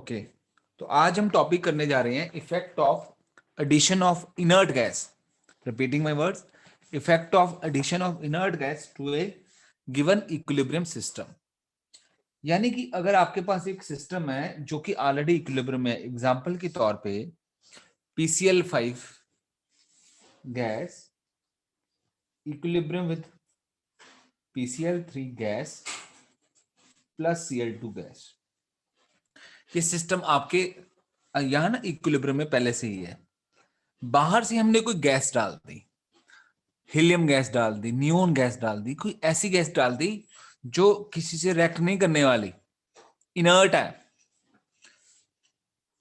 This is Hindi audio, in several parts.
ओके तो आज हम टॉपिक करने जा रहे हैं effect of addition of inert gas. Repeating my words, effect of addition of inert gas to a given equilibrium system. यानी कि अगर आपके पास एक सिस्टम है जो कि ऑलरेडी इक्विलिब्रियम है, एग्जांपल के तौर पे PCl5 gas equilibrium with PCl3 gas plus Cl2 gas. ये सिस्टम आपके यहां ना इक्विलिब्रियम में पहले से ही है। बाहर से हमने कोई गैस डाल दी, हीलियम गैस डाल दी, नियोन गैस डाल दी, कोई ऐसी गैस डाल दी जो किसी से रिएक्ट नहीं करने वाली, इनर्ट है।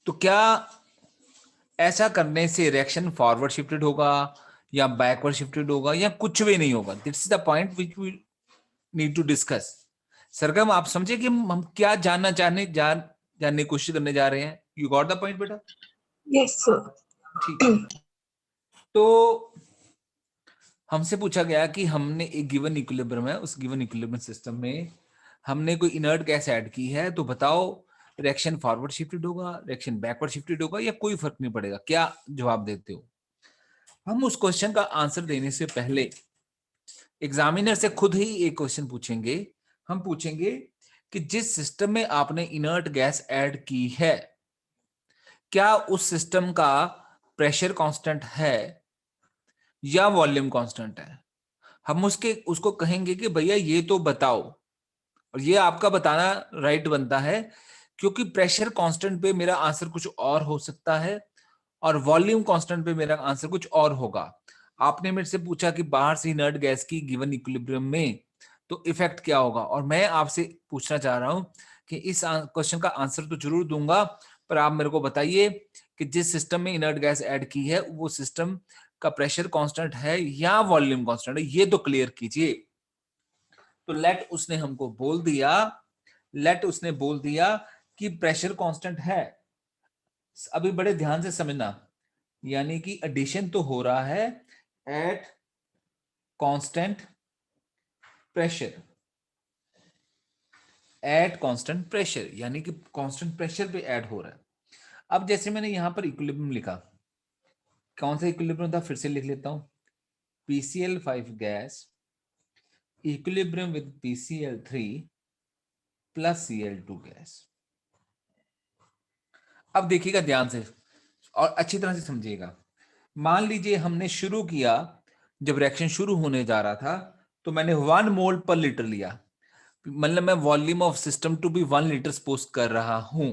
तो क्या ऐसा करने से रिएक्शन फॉरवर्ड शिफ्टेड होगा या बैकवर्ड शिफ्टेड होगा या कुछ भी नहीं होगा? This is the point which we need to discuss. Sargam, आप समझे कि हम क्या जानने की कोशिश करने जा रहे हैं? यू गॉट द पॉइंट बेटा? Yes sir. ठीक है। तो हमसे पूछा गया कि हमने एक गिवन इक्विलिब्रियम है, उस गिवन इक्विलिब्रियम सिस्टम में हमने कोई इनर्ट गैस ऐड की है, तो बताओ रिएक्शन फॉरवर्ड शिफ्टेड होगा, रिएक्शन बैकवर्ड शिफ्टेड होगा या कोई फर्क नहीं पड़ेगा? क्या जवाब देते हो? हम उस क्वेश्चन का आंसर देने से पहले एग्जामिनर से खुद ही एक क्वेश्चन पूछेंगे। हम पूछेंगे कि जिस सिस्टम में आपने इनर्ट गैस ऐड की है, क्या उस सिस्टम का प्रेशर कांस्टेंट है या वॉल्यूम कांस्टेंट है? हम उसको कहेंगे कि भैया ये तो बताओ, और ये आपका बताना राइट बनता है, क्योंकि प्रेशर कांस्टेंट पे मेरा आंसर कुछ और हो सकता है और वॉल्यूम कांस्टेंट पे मेरा आंसर कुछ और होगा। आपने मेरे से पूछा कि बाहर से इनर्ट गैस की गिवन इक्विलिब्रियम में तो इफेक्ट क्या होगा, और मैं आपसे पूछना चाह रहा हूं कि इस क्वेश्चन का आंसर तो जरूर दूंगा, पर आप मेरे को बताइए कि जिस सिस्टम में इनर्ट गैस ऐड की है वो सिस्टम का प्रेशर कांस्टेंट है या वॉल्यूम कांस्टेंट है, ये तो क्लियर कीजिए। तो लेट उसने बोल दिया कि प्रेशर कांस्टेंट है। अभी बड़े ध्यान से समझना, यानी कि एडिशन तो हो रहा है एट कांस्टेंट प्रेशर, यानी कि कांस्टेंट प्रेशर पे ऐड हो रहा है। अब जैसे मैंने यहां पर इक्विलिब्रियम लिखा, कौन सा इक्विलिब्रियम था फिर से लिख लेता हूं। PCl5 gas equilibrium with PCl3 plus Cl2 gas. अब देखिएगा ध्यान से और अच्छी तरह से समझिएगा। मान लीजिए हमने शुरू किया, जब रिएक्शन शुरू होने जा रहा था तो मैंने 1 मोल पर लीटर लिया, मतलब मैं volume of system to be 1 litre suppose कर रहा हूं।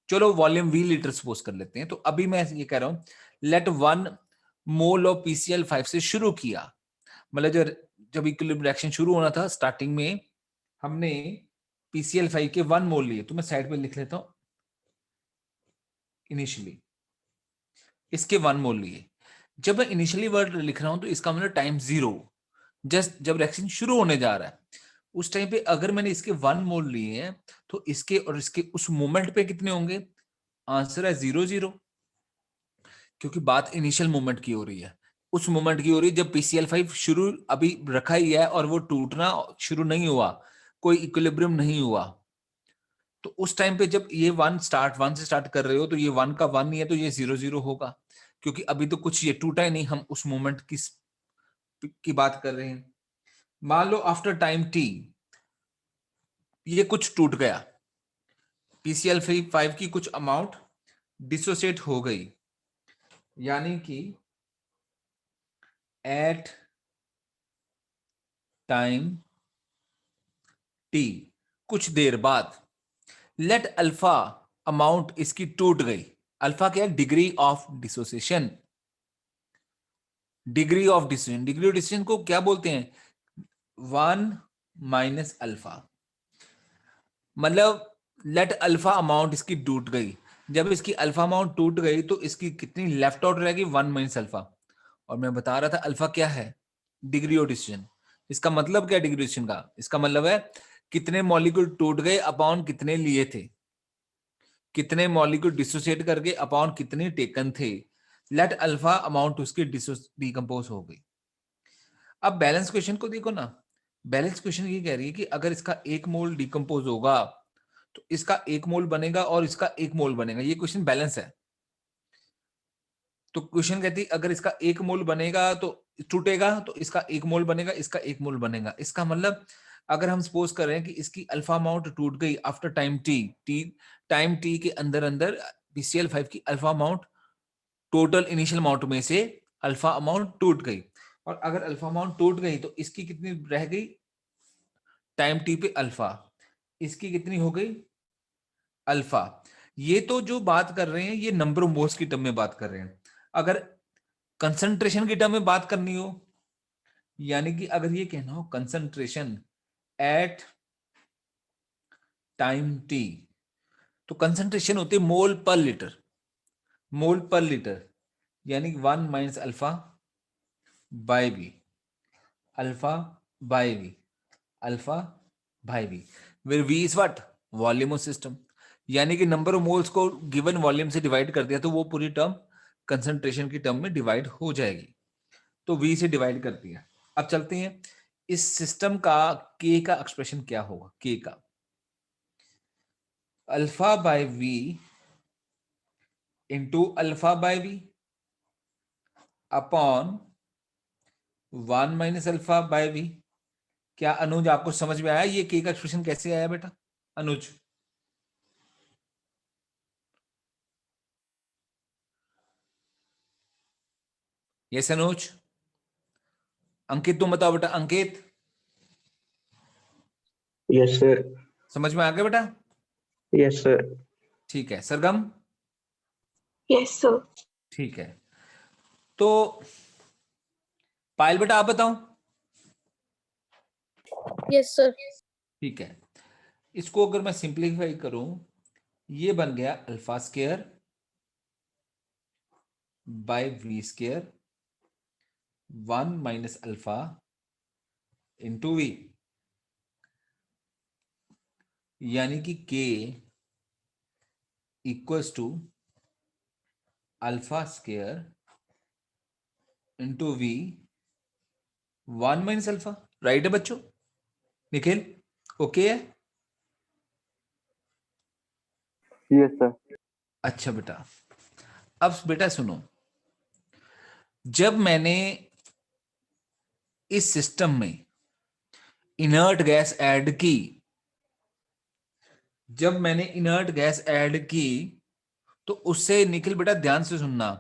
चलो वॉल्यूम V लीटर सपोज कर लेते हैं। तो अभी मैं ये कह रहा हूं लेट 1 मोल ऑफ PCl5 से शुरू किया, मतलब जब इक्विलिब्रियम रिएक्शन शुरू होना था स्टार्टिंग में हमने PCl5 के 1 मोल लिए। तो मैं साइड पे लिख लेता हूं इनिशियली इसके 1 मोल लिए। जब मैं इनिशियली वर्ड लिख रहा हूं तो इसका मतलब टाइम 0, जस्ट जब रिएक्शन शुरू होने जा रहा है उस टाइम पे अगर मैंने इसके 1 मोल लिए हैं तो इसके और इसके उस मोमेंट पे कितने होंगे? आंसर है 0 0, क्योंकि बात इनिशियल मोमेंट की हो रही है, उस मोमेंट की हो रही है जब PCl5 शुरू अभी रखा ही है और वो टूटना शुरू नहीं हुआ, कोई इक्विलिब्रियम नहीं हुआ। तो उस टाइम पे जब ये 1 से स्टार्ट कर रहे हो तो ये 1 का 1 ही है तो ये 0 0 होगा, क्योंकि अभी तो कुछ ये टूटा ही नहीं, हम उस मोमेंट की बात कर रहे हैं। मान लो आफ्टर टाइम t ये कुछ टूट गया, PCl5 की कुछ अमाउंट डिसोसिएट हो गई, यानी कि एट टाइम t कुछ देर बाद लेट अल्फा अमाउंट इसकी टूट गई। अल्फा क्या है? Degree of dissociation. Degree of dissociation को क्या बोलते हैं? 1 माइनस अल्फा, मतलब लेट अल्फा अमाउंट इसकी टूट गई। जब इसकी अल्फा अमाउंट टूट गई तो इसकी कितनी लेफ्ट आउट रहेगी? 1 माइनस अल्फा। और मैं बता रहा था अल्फा क्या है? Degree of dissociation. इसका मतलब क्या डिग्री डिसोसिएशन का? इसका मतलब है कितने मॉलिक्यूल टूट गए अपॉन कितने लिए थे, कितने मॉलिक्यूल डिसोसिएट करके अपॉन कितने टेकन थे। लेट अल्फा अमाउंट उसकी डिकम्पोज हो गई। अब बैलेंस क्वेश्चन को देखो ना, बैलेंस क्वेश्चन ये कह रही है कि अगर इसका 1 मोल डिकम्पोज होगा तो इसका 1 मोल बनेगा और इसका 1 मोल बनेगा। ये क्वेश्चन बैलेंस है। तो क्वेश्चन कहती है अगर इसका 1 मोल बनेगा तो टूटेगा, तो इसका 1 मोल बनेगा, इसका 1 मोल बनेगा। इसका मतलब अगर हम सपोज कर रहे हैं कि इसकी अल्फा अमाउंट टूट गई आफ्टर टाइम टी के अंदर अंदर BCl5 की alpha amount total initial amount में से अल्फा अमाउंट टूट गई, और अगर अल्फा अमाउंट टूट गई तो इसकी कितनी रह गई टाइम टी पे अल्फा, इसकी कितनी हो गई अल्फा। ये तो जो बात कर रहे हैं ये नंबर ऑफ मोल्स की टर्म में बात कर रहे हैं। अगर कंसंट्रेशन की टर्म में बात करनी हो, यानी कि अगर ये कहना हो कंसंट्रेशन एट टाइम टी, तो कंसंट्रेशन होती है मोल पर लीटर, मोल पर लीटर, यानी 1 minus alpha by B, alpha by V, alpha by V, where V is what volume of system, यानी कि नंबर ऑफ मोल्स को गिवन वॉल्यूम से डिवाइड कर दिया तो वो पूरी टर्म कंसंट्रेशन की टर्म में डिवाइड हो जाएगी। तो वी से डिवाइड कर दिया। अब चलते हैं इस सिस्टम का के का एक्सप्रेशन क्या होगा। के का alpha by V into alpha by V upon 1 minus alpha by V. क्या अनुज आपको समझ में आया ये के का एक्सप्रेशन कैसे आया बेटा अनुज? यस अनुज। अंकित तुम बताओ बेटा। Ankit yes sir. समझ में आ गया बेटा? Yes sir. ठीक है। सरगम? Yes sir. ठीक है। तो पायल बेटा आप बताओ। Yes sir. ठीक है। इसको अगर मैं सिंप्लीफाई करूं, ये बन गया alpha square by V square 1 minus alpha into V, यानी कि K equals to alpha square into V 1 minus alpha. Right है बच्चों? निखिल ओके है? Yes sir. अच्छा बेटा, अब बेटा सुनो, जब मैंने इस सिस्टम में इनर्ट गैस ऐड की, जब मैंने इनर्ट गैस ऐड की तो उससे निखिल बेटा ध्यान से सुनना,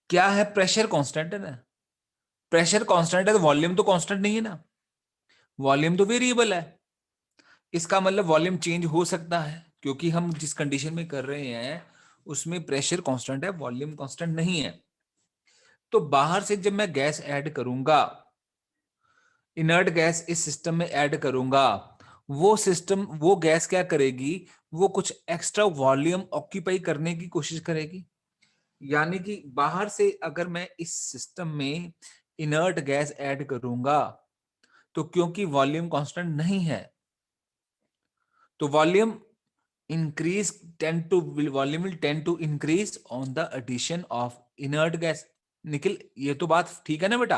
क्या है प्रेशर कांस्टेंट है ना, प्रेशर कांस्टेंट है तो वॉल्यूम तो कांस्टेंट नहीं है ना, वॉल्यूम तो वेरिएबल है। इसका मतलब वॉल्यूम चेंज हो सकता है, क्योंकि हम जिस कंडीशन में कर रहे हैं उसमें प्रेशर कांस्टेंट है, वॉल्यूम कांस्टेंट नहीं है। तो बाहर से जब मैं गैस ऐड करूंगा, इनर्ट गैस इस सिस्टम में ऐड करूंगा, वो सिस्टम वो गैस क्या करेगी, वो कुछ एक्स्ट्रा वॉल्यूम ऑक्यूपाई करने की कोशिश करेगी। यानी कि बाहर से अगर मैं इस सिस्टम में इनर्ट गैस ऐड करूंगा तो क्योंकि वॉल्यूम कांस्टेंट नहीं है तो volume increase tend to volume will tend to increase on the addition of inert gas। Nikhil ये तो बात ठीक है ना बेटा?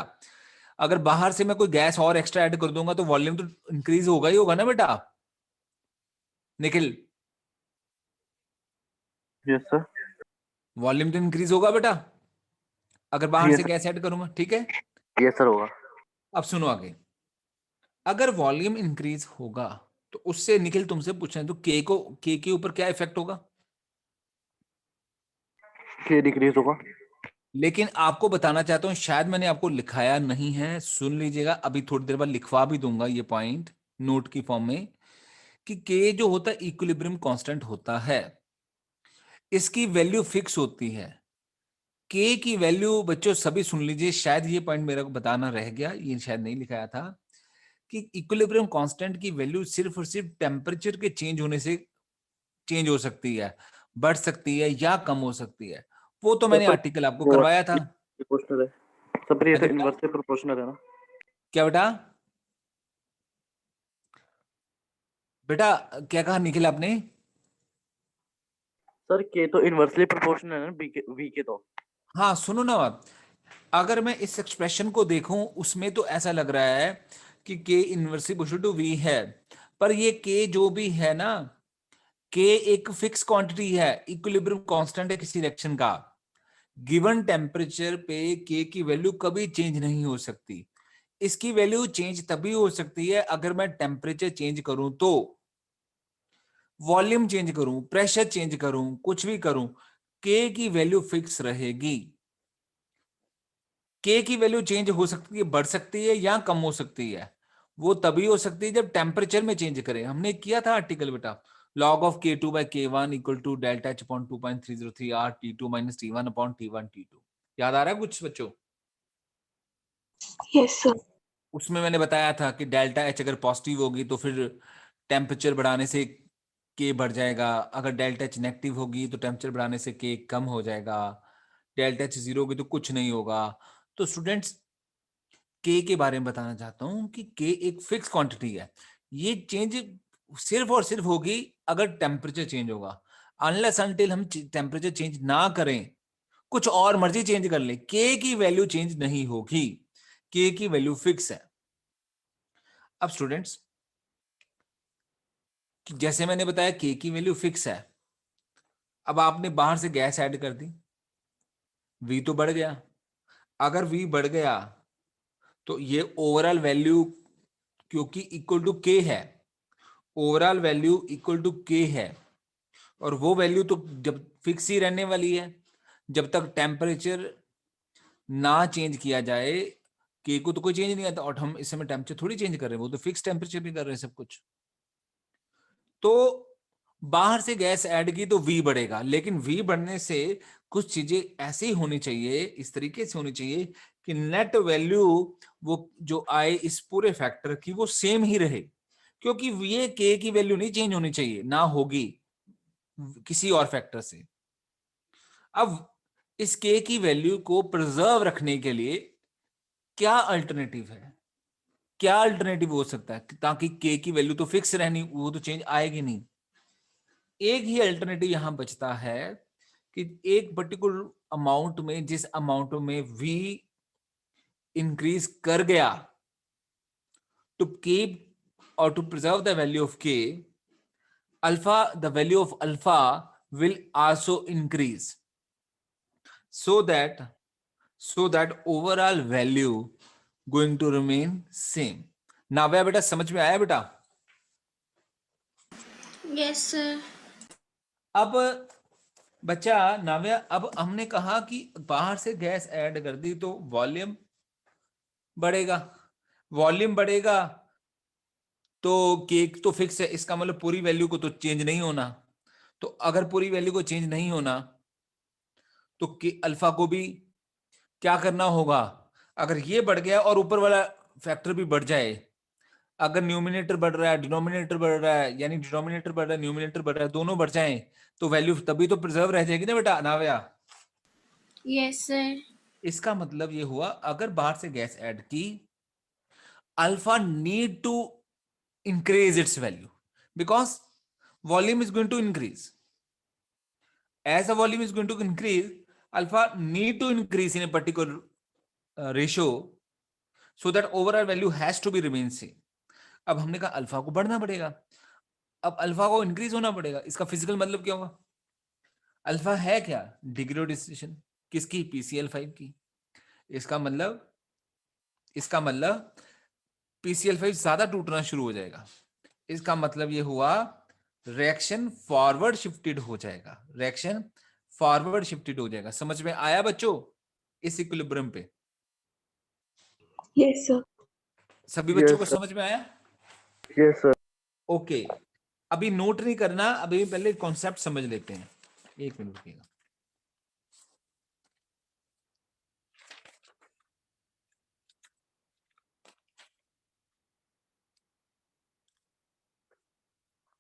अगर बाहर से मैं कोई गैस और एक्स्ट्रा ऐड कर दूंगा तो वॉल्यूम तो इंक्रीज होगा ही होगा ना बेटा? Nikhil yes sir. वॉल्यूम तो इंक्रीज होगा बेटा अगर बाहर से गैस ऐड करूंगा, ठीक है? यस सर होगा। अब सुनो आगे, अगर वॉल्यूम इंक्रीज होगा तो उससे निखिल तुमसे पूछ रहे हैं तो के के ऊपर क्या इफेक्ट होगा? के डिक्रीज होगा। लेकिन आपको बताना चाहता हूं, शायद मैंने आपको लिखाया नहीं है, सुन लीजिएगा, अभी थोड़ी देर बाद लिखवा भी दूंगा ये पॉइंट नोट की फॉर्म में, कि के जो होता है इक्विलिब्रियम कांस्टेंट होता है, इसकी वैल्यू फिक्स होती है। के की वैल्यू बच्चों सभी सुन लीजिए, शायद ये पॉइंट मेरे को बताना रह गया, ये शायद नहीं लिखाया था, कि इक्विलिब्रियम कांस्टेंट की वैल्यू सिर्फ और सिर्फ टेम्परेचर के चेंज होने से चेंज हो सकती है, बढ़ सकती है या कम हो सकती है। वो तो मैंने आर्टिकल आपको करवाया था। प्रोपोर्शनल है सब, ये हाँ तो जी बेटा? इनवर्सली प्रोपोर्शनल है ना? क्या बेटा? बेटा क्या कहा निखिल आपने? सर के तो इनवर्सली प्रोपोर्शनल है ना वी के तो। हाँ सुनो ना बात, अगर मैं इस एक्सप्रेशन को देखूं उसमें तो ऐसा लग रहा है कि के इनवर्सली प्रोपोर्शनल टू वी है, पर ये के जो भी है ना, के एक फिक्स क्वांटिटी है, इक्विलिब्रियम कांस्टेंट है किसी रिएक्शन का। गिवन टेम्परेचर पे के की वैल्यू कभी चेंज नहीं हो सकती। इसकी वैल्यू चेंज तभी हो सकती है अगर मैं टेम्परेचर चेंज करूं, तो वॉल्यूम चेंज करूं, प्रेशर चेंज करूं, कुछ भी करूं, के की वैल्यू फिक्स रहेगी। के की वैल्यू चेंज हो सकती है, बढ़ सकती है या कम हो सकती है। वो तभी हो सकती है जब टेम्परेचर में चेंज करें। हमने किया था आर्टिकल बेटा, log of k2 by k1 equal to delta h upon 2.303 r t2 minus t1 upon t1 t2। याद आ रहा है कुछ बच्चों? Yes, sir. उसमें मैंने बताया था कि डेल्टा एच अगर पॉजिटिव होगी तो फिर टेम्परेचर बढ़ाने से के बढ़ जाएगा, अगर डेल्टा एच नेगेटिव होगी तो टेम्परेचर बढ़ाने से के कम हो जाएगा, डेल्टा एच जीरो होगी तो कुछ नहीं होगा। तो स्टूडेंट्स, के बारे में बताना चाहता हूं कि के एक फिक्स क्वांटिटी है। ये चेंज सिर्फ और सिर्फ होगी अगर टेम्परेचर चेंज होगा। अनलेस अनटिल हम टेम्परेचर चेंज ना करें, कुछ और मर्जी चेंज कर ले, के की वैल्यू चेंज नहीं होगी। के की वैल्यू फिक्स है। अब स्टूडेंट्स, जैसे मैंने बताया के की वैल्यू फिक्स है। अब आपने बाहर से गैस ऐड कर दी, वी तो बढ़ गया। अगर वी बढ़ गया तो ये ओवरऑल वैल्यू, क्योंकि इक्वल टू के है, ओवरऑल वैल्यू इक्वल टू के है, और वो वैल्यू तो जब फिक्स ही रहने वाली है जब तक टेम्परेचर ना चेंज किया जाए। के को तो कोई चेंज नहीं आता, और हम इस समय टेम्परेचर थोड़ी चेंज कर रहे हैं, वो तो फिक्स टेम्परेचर भी कर रहे हैं सब कुछ। तो बाहर से गैस ऐड की तो वी बढ़ेगा, लेकिन वी बढ़ने से कुछ चीजें ऐसी होनी चाहिए, इस तरीके से होनी चाहिए कि नेट वैल्यू वो जो आए इस पूरे फैक्टर की वो सेम ही रहे, क्योंकि ये के की वैल्यू नहीं चेंज होनी चाहिए, ना होगी किसी और फैक्टर से। अब इस के की वैल्यू को प्रिजर्व रखने के लिए क्या अल्टरनेटिव है, क्या अल्टरनेटिव हो सकता है ताकि के की वैल्यू तो फिक्स रहनी, वो तो चेंज आएगी नहीं। एक ही अल्टरनेटिव यहां बचता है कि एक पर्टिकुलर अमाउंट में, जिस अमाउंट में वी इंक्रीज कर गया, टू कीप और to preserve the value of K, alpha, the value of alpha will also increase, so that overall value going to remain same। Navya बेटा समझ में आया बेटा? Yes, sir. अब बच्चा नाव्या, अब हमने कहा कि बाहर से गैस ऐड कर दी तो वॉल्यूम बढ़ेगा, वॉल्यूम बढ़ेगा तो केक तो फिक्स है, इसका मतलब पूरी वैल्यू को तो चेंज नहीं होना। तो अगर पूरी वैल्यू को चेंज नहीं होना तो के अल्फा को भी क्या करना होगा? अगर ये बढ़ गया और ऊपर वाला फैक्टर भी बढ़ जाए, अगर न्यूमिनेटर बढ़ रहा है, डिनोमिनेटर बढ़ रहा है, यानी डिनोमिनेटर बढ़ रहा है, न्यूमिनेटर बढ़ रहा है, दोनों बढ़ जाएं, तो वैल्यू तभी तो प्रिजर्व रह जाएगी ना बेटा नाव्या। Yes, sir. इसका मतलब ये हुआ, अगर बाहर से गैस ऐड की, alpha need to increase its value because volume is going to increase. As the volume is going to increase, alpha need to increase in a particular ratio so that overall value has to be remain same। अब हमने कहा अल्फा को बढ़ना पड़ेगा, अब अल्फा को इंक्रीज होना पड़ेगा। इसका फिजिकल मतलब क्या होगा? अल्फा है क्या? डिग्री ऑफ डिस्टिलेशन किसकी? PCl5 की। इसका मतलब PCl5 ज्यादा टूटना शुरू हो जाएगा। इसका मतलब ये हुआ रिएक्शन फॉरवर्ड शिफ्टेड हो जाएगा, रिएक्शन फॉरवर्ड शिफ्टेड हो जाएगा। समझ में आया बच्चों इस इक्विलिब्रियम पे? Yes, sir. सभी बच्चों को Yes, sir. समझ में आया? Yes, sir. ओके, अभी नोट नहीं करना, अभी पहले कॉन्सेप्ट समझ लेते हैं। एक मिनट रुकिएगा।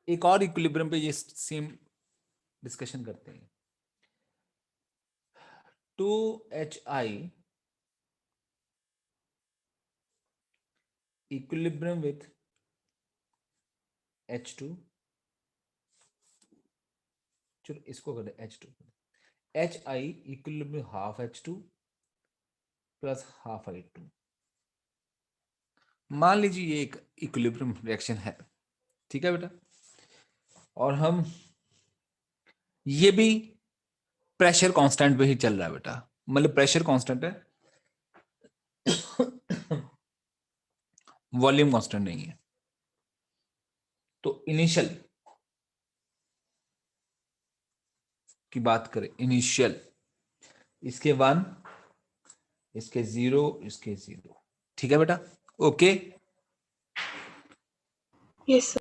एक और इक्विलिब्रियम पे ये सेम डिस्कशन करते हैं। 2HI इक्विलिब्रियम विथ H2, चलो इसको कर दे H2। HI equilibrium half H2 plus half I2। मान लीजिए ये एक इक्विलिब्रियम रिएक्शन है, ठीक है बेटा। और हम ये भी प्रेशर कांस्टेंट पे ही चल रहा है बेटा, मतलब प्रेशर कांस्टेंट है, वॉल्यूम कांस्टेंट नहीं है। तो इनिशियल की बात करें, इनिशियल, इसके 1, इसके 0, इसके 0, ठीक है बेटा। Okay, yes sir.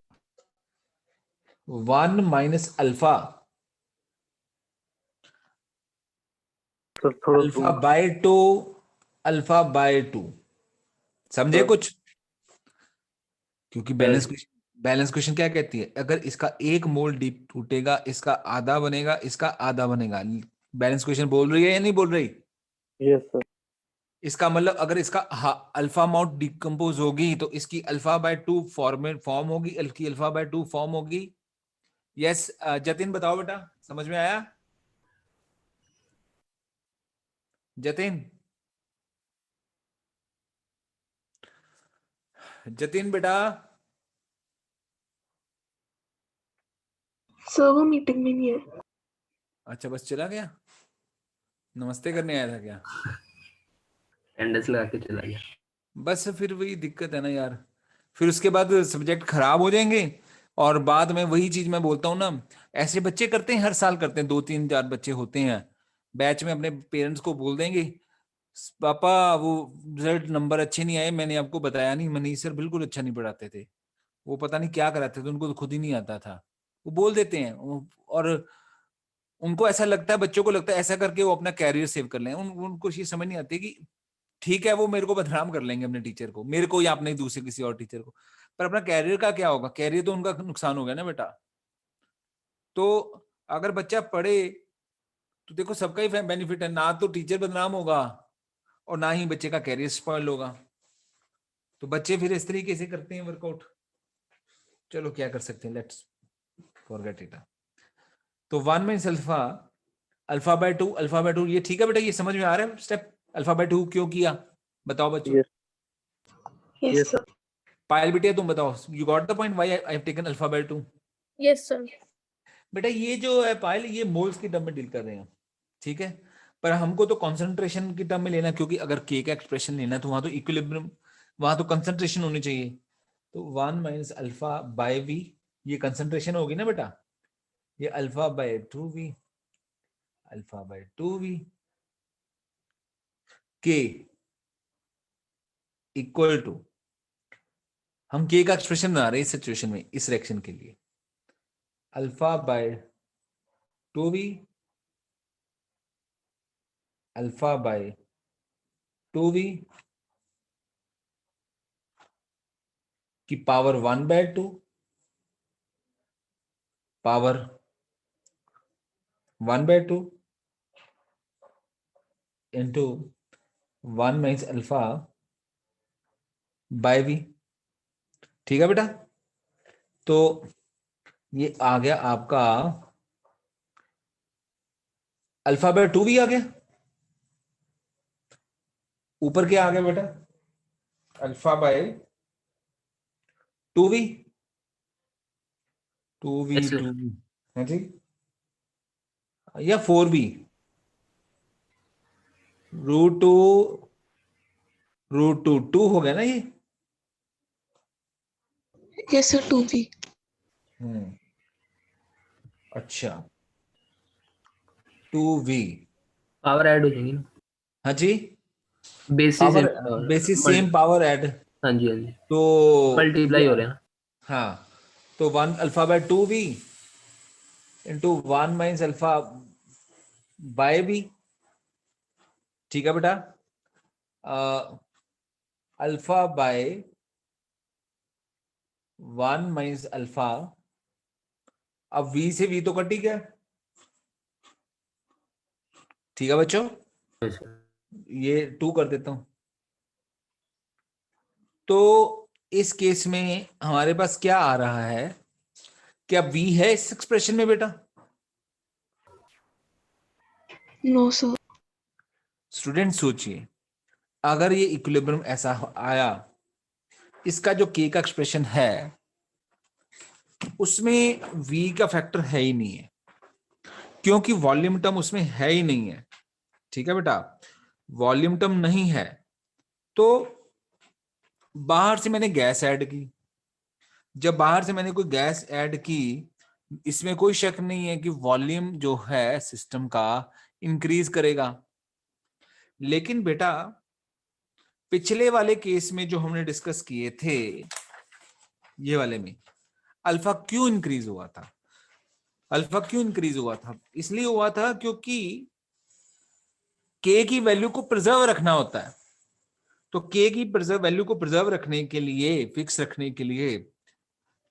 1 minus alpha, sir थोड़ा अल्फा बाय 2, अल्फा बाय 2, समझे सर। कुछ? क्योंकि बैलेंस क्वेश्चन क्या कहती है, अगर इसका एक मोल डीप टूटेगा, इसका आधा बनेगा, इसका आधा बनेगा। बैलेंस क्वेश्चन बोल रही है या नहीं बोल रही? Yes sir. इसका मतलब अगर इसका अल्फा अमाउंट डिकम्पोज होगी तो इसकी अल्फा बाय 2 फॉर्म होगी, इसकी अल्फा बाय 2 फॉर्म होगी। यस जतिन बताओ बेटा, समझ में आया? जतिन, जतिन बेटा, सर वो मीटिंग में नहीं है। अच्छा बस चला गया, नमस्ते करने आया था क्या? अटेंडेंस लगा के चला गया। बस फिर वही दिक्कत है ना यार, फिर उसके बाद सब्जेक्ट खराब हो जाएंगे। और बाद में वही चीज मैं बोलता हूँ ना, ऐसे बच्चे करते हैं, हर साल करते हैं, 2 3 4 बच्चे होते हैं बैच में, अपने पेरेंट्स को बोल देंगे पापा वो रिजल्ट नंबर अच्छे नहीं आए, मैंने आपको बताया नहीं, मनीष सर बिल्कुल अच्छा नहीं पढ़ाते थे, वो पता नहीं क्या कराते थे, उनको तो खुद ही नहीं आता था, वो बोल देते हैं। और उनको ऐसा लगता है, बच्चों को लगता है ऐसा करके वो अपना कैरियर सेव कर लें। उनको ये समझ नहीं आती कि ठीक है वो मेरे को बदनाम कर लेंगे, अपने टीचर को, मेरे को या अपने दूसरे किसी और टीचर को, पर अपना कैरियर का क्या होगा? कैरियर तो उनका नुकसान हो गया ना बेटा। तो अगर बच्चा पढ़े तो देखो सबका ही बेनिफिट है, ना तो टीचर बदनाम होगा और ना ही बच्चे का कैरियर स्पॉइल होगा। तो बच्चे फिर इस तरीके से करते हैं वर्कआउट, चलो क्या कर सकते हैं, लेट्स फॉरगेट इट। तो 1 minus alpha, alpha by 2, alpha by 2, ये ठीक है बेटा, ये समझ में आ रहा है स्टेप? अल्फा बाय 2 क्यों किया बताओ बच्चों? Yes yes yes sir. Payal बिटिया तुम बताओ, you got the point why I have taken alpha by 2? Yes, sir. बेटा ये जो है पायल, ये मोल्स की टर्म में डील कर रहे हैं, ठीक है, पर हमको तो कंसंट्रेशन की टर्म में लेना, क्योंकि अगर के का एक्सप्रेशन लेना है तो वहां तो इक्विलिब्रियम, वहां तो कंसंट्रेशन होनी चाहिए। तो 1 माइनस अल्फा बाय वी, ये कंसंट्रेशन होगी ना बेटा, ये alpha by 2v, alpha by 2v के इक्वल टू, हम के का एक्सप्रेशन बना रहे हैं इस सिचुएशन में, इस रिएक्शन के लिए, alpha by 2v, alpha by 2v की power 1/2, power 1/2 into 1 minus alpha by V, ठीक है बेटा। तो ये आ गया आपका अल्फा बाय 2v आ गया, ऊपर क्या आ गया बेटा, alpha by 2v, 2v Yes, sir. 2v है ठीक, या 4v, √2 हो गया ना ये। Yes sir 2v। अच्छा 2v, पावर ऐड हो जाएंगी ना, हाँ जी, basis power basis same power add, हाँ जी हाँ जी, तो मल्टीप्लाई हो रहे हैं ना। हाँ, तो 1 alpha by 2v into 1 minus alpha bye v, ठीक है बेटा। अल्फा बाय 1 माइनस अल्फा, अब v से v तो कट ही गया, ठीक है बच्चों, Yes, sir. ये 2 कर देता हूं। तो इस केस में हमारे पास क्या आ रहा है, क्या v है इस एक्सप्रेशन में बेटा? No sir. स्टूडेंट सोचिए, अगर ये इक्विलिब्रियम ऐसा आया, इसका जो k का एक्सप्रेशन है उसमें v का फैक्टर है ही नहीं है, क्योंकि वॉल्यूम टर्म उसमें है ही नहीं है। ठीक है बेटा, वॉल्यूम टर्म नहीं है, तो बाहर से मैंने गैस ऐड की। जब बाहर से मैंने कोई गैस ऐड की, इसमें कोई शक नहीं है कि वॉल्यूम जो है सिस्टम का इंक्रीज करेगा। लेकिन बेटा पिछले वाले केस में जो हमने डिस्कस किए थे, ये वाले में अल्फा क्यों इंक्रीज हुआ था? अल्फा क्यों इंक्रीज हुआ था? इसलिए हुआ था क्योंकि के की वैल्यू को प्रिजर्व रखना होता है। तो के की वैल्यू को प्रिजर्व रखने के लिए, फिक्स रखने के लिए,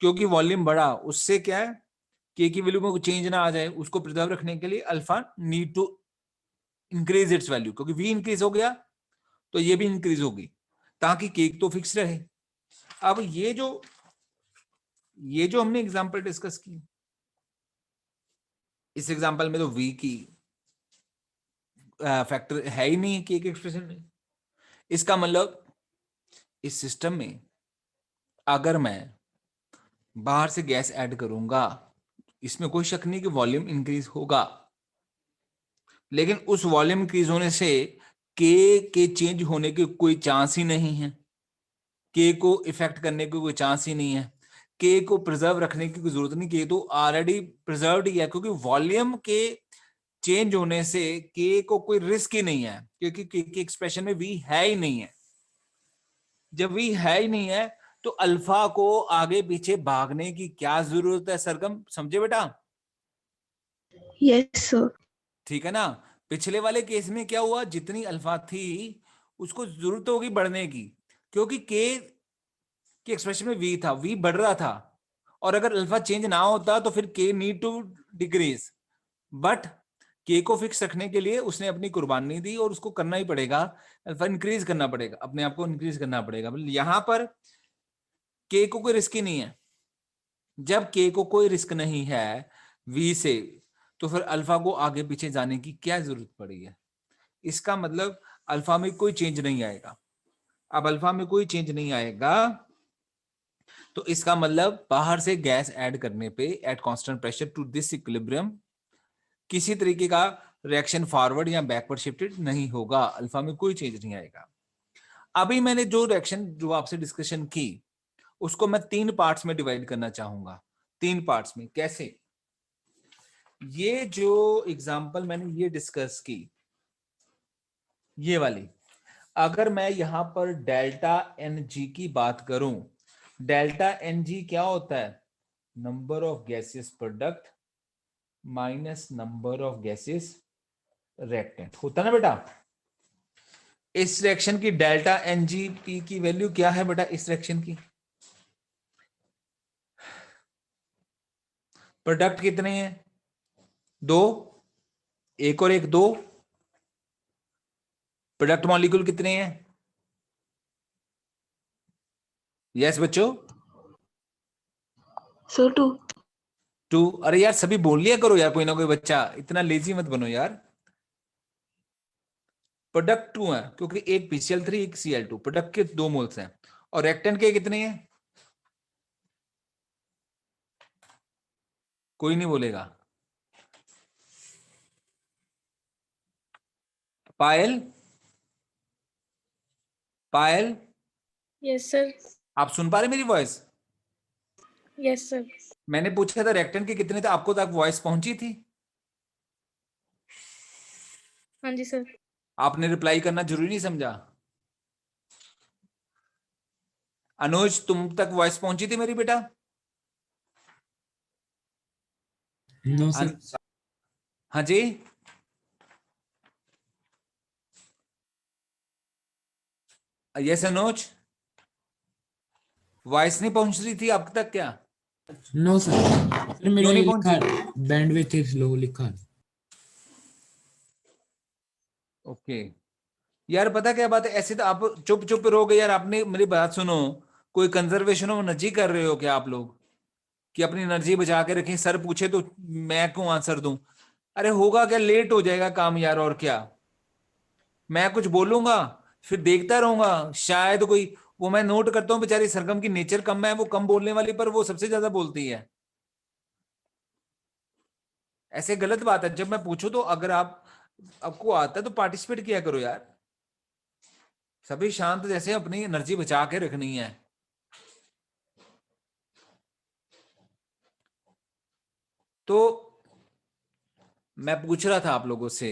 क्योंकि वॉल्यूम बढ़ा, उससे क्या है, के की वैल्यू में चेंज ना आ जाए, उसको प्रिजर्व रखने के लिए alpha need to increase its value, क्योंकि वी इंक्रीज हो गया तो ये भी इंक्रीज होगी, ताकि केक तो फिक्स रहे। अब ये जो हमने एग्जांपल डिस्कस की, इस एग्जांपल में तो v की फैक्टर है ही नहीं केक एक्सप्रेशन में। इसका मतलब इस सिस्टम में अगर मैं बाहर से गैस ऐड करूंगा, इसमें कोई शक नहीं कि वॉल्यूम इंक्रीज होगा, लेकिन उस वॉल्यूम इंक्रीज होने से के चेंज होने के कोई चांस ही नहीं है, के को इफेक्ट करने की कोई चांस ही नहीं है, के को प्रिजर्व रखने की कोई जरूरत नहीं, के तो ऑलरेडी प्रिजर्व्ड ही है, क्योंकि वॉल्यूम के चेंज होने से के को कोई रिस्क ही नहीं है, क्योंकि के एक्सप्रेशन में वी है ही नहीं है। जब वी है ही नहीं है तो अल्फा को आगे पीछे भागने की क्या जरूरत है सरगम, समझे बेटा? Yes, sir. ठीक है ना। पिछले वाले केस में क्या हुआ, जितनी अल्फा थी उसको जरूरत होगी बढ़ने की, क्योंकि के एक्सप्रेशन में वी था, वी बढ़ रहा था, और अगर अल्फा चेंज ना होता तो फिर के नीड टू डिक्रीज, बट के को फिक्स रखने के लिए उसने अपनी कुर्बानी दी और उसको करना ही पड़ेगा, अल्फा इंक्रीज करना पड़ेगा, अपने आप को इंक्रीज करना पड़ेगा। यहां पर के को कोई रिस्क ही नहीं है। जब के को कोई रिस्क नहीं है वी से, तो फिर अल्फा को आगे पीछे जाने की क्या जरूरत पड़ी है? इसका मतलब अल्फा में कोई चेंज नहीं आएगा। अब अल्फा में कोई चेंज नहीं आएगा तो इसका मतलब बाहर से गैस ऐड करने पे at constant pressure to this equilibrium किसी तरीके का रिएक्शन फॉरवर्ड या बैकवर्ड शिफ्टेड नहीं होगा, अल्फा में कोई चेंज नहीं आएगा। अभी मैंने जो रिएक्शन जो आपसे डिस्कशन की उसको मैं 3 पार्ट्स में डिवाइड करना चाहूंगा। 3 पार्ट्स में कैसे? ये जो एग्जांपल मैंने ये डिस्कस की, ये वाली, अगर मैं यहां पर डेल्टा एन जी की बात करूं, डेल्टा एन जी क्या होता है? Number of gases product minus number of gases reactant होता ना बेटा। इस रिएक्शन की डेल्टा एन जी पी की वैल्यू क्या है बेटा? इस रिएक्शन की प्रोडक्ट कितने हैं? 2, एक और एक 2। प्रोडक्ट मॉलिक्यूल कितने हैं? यस बच्चों, Sir, 2. 2। अरे यार सभी बोल लिया करो यार, कोई ना कोई बच्चा, इतना लेजी मत बनो यार। प्रोडक्ट 2 है क्योंकि एक PCl3 एक Cl2, प्रोडक्ट के 2 मोल्स हैं। और रिएक्टेंट के कितने हैं? कोई नहीं बोलेगा। पायल, पायल, Yes, sir. आप सुन पा रहे मेरी वॉइस? Yes, sir. मैंने पूछा था रिएक्टेंट के कितने थे, आपको तक वॉइस पहुंची थी? हाँ जी सर। आपने रिप्लाई करना जरूरी नहीं समझा? अनुज तुम तक वॉइस पहुंची थी मेरी बेटा? No sir. हाँ जी, यस अनुज, वॉइस नहीं पहुंच रही थी आप तक क्या? नो सर, सर मेरे क्यों नहीं लिखा बैंडविड्थ इज लो लिखा है। ओके यार, पता क्या बात है, ऐसे तो आप चुप चुप रहोगे यार। आपने मेरी बात सुनो, कोई कंजर्वेशन ऑफ एनर्जी कर रहे हो क्या आप लोग, कि अपनी एनर्जी बचा के रखें? सर पूछे तो मैं क्यों आंसर दूं? अरे होगा क्या, लेट हो जाएगा काम यार, और क्या। मैं कुछ बोलूंगा फिर देखता रहूंगा, शायद कोई, वो मैं नोट करता हूँ बेचारी सरगम की नेचर कम है, वो कम बोलने वाली, पर वो सबसे ज्यादा बोलती है। ऐसे गलत बात है। जब मैं पूछूं तो अगर आपको आता है तो पार्टिसिपेट किया करो यार। सभी शांत जैसे अपनी एनर्जी बचा के रखनी है। तो मैं पूछ रहा था आप लोगों से,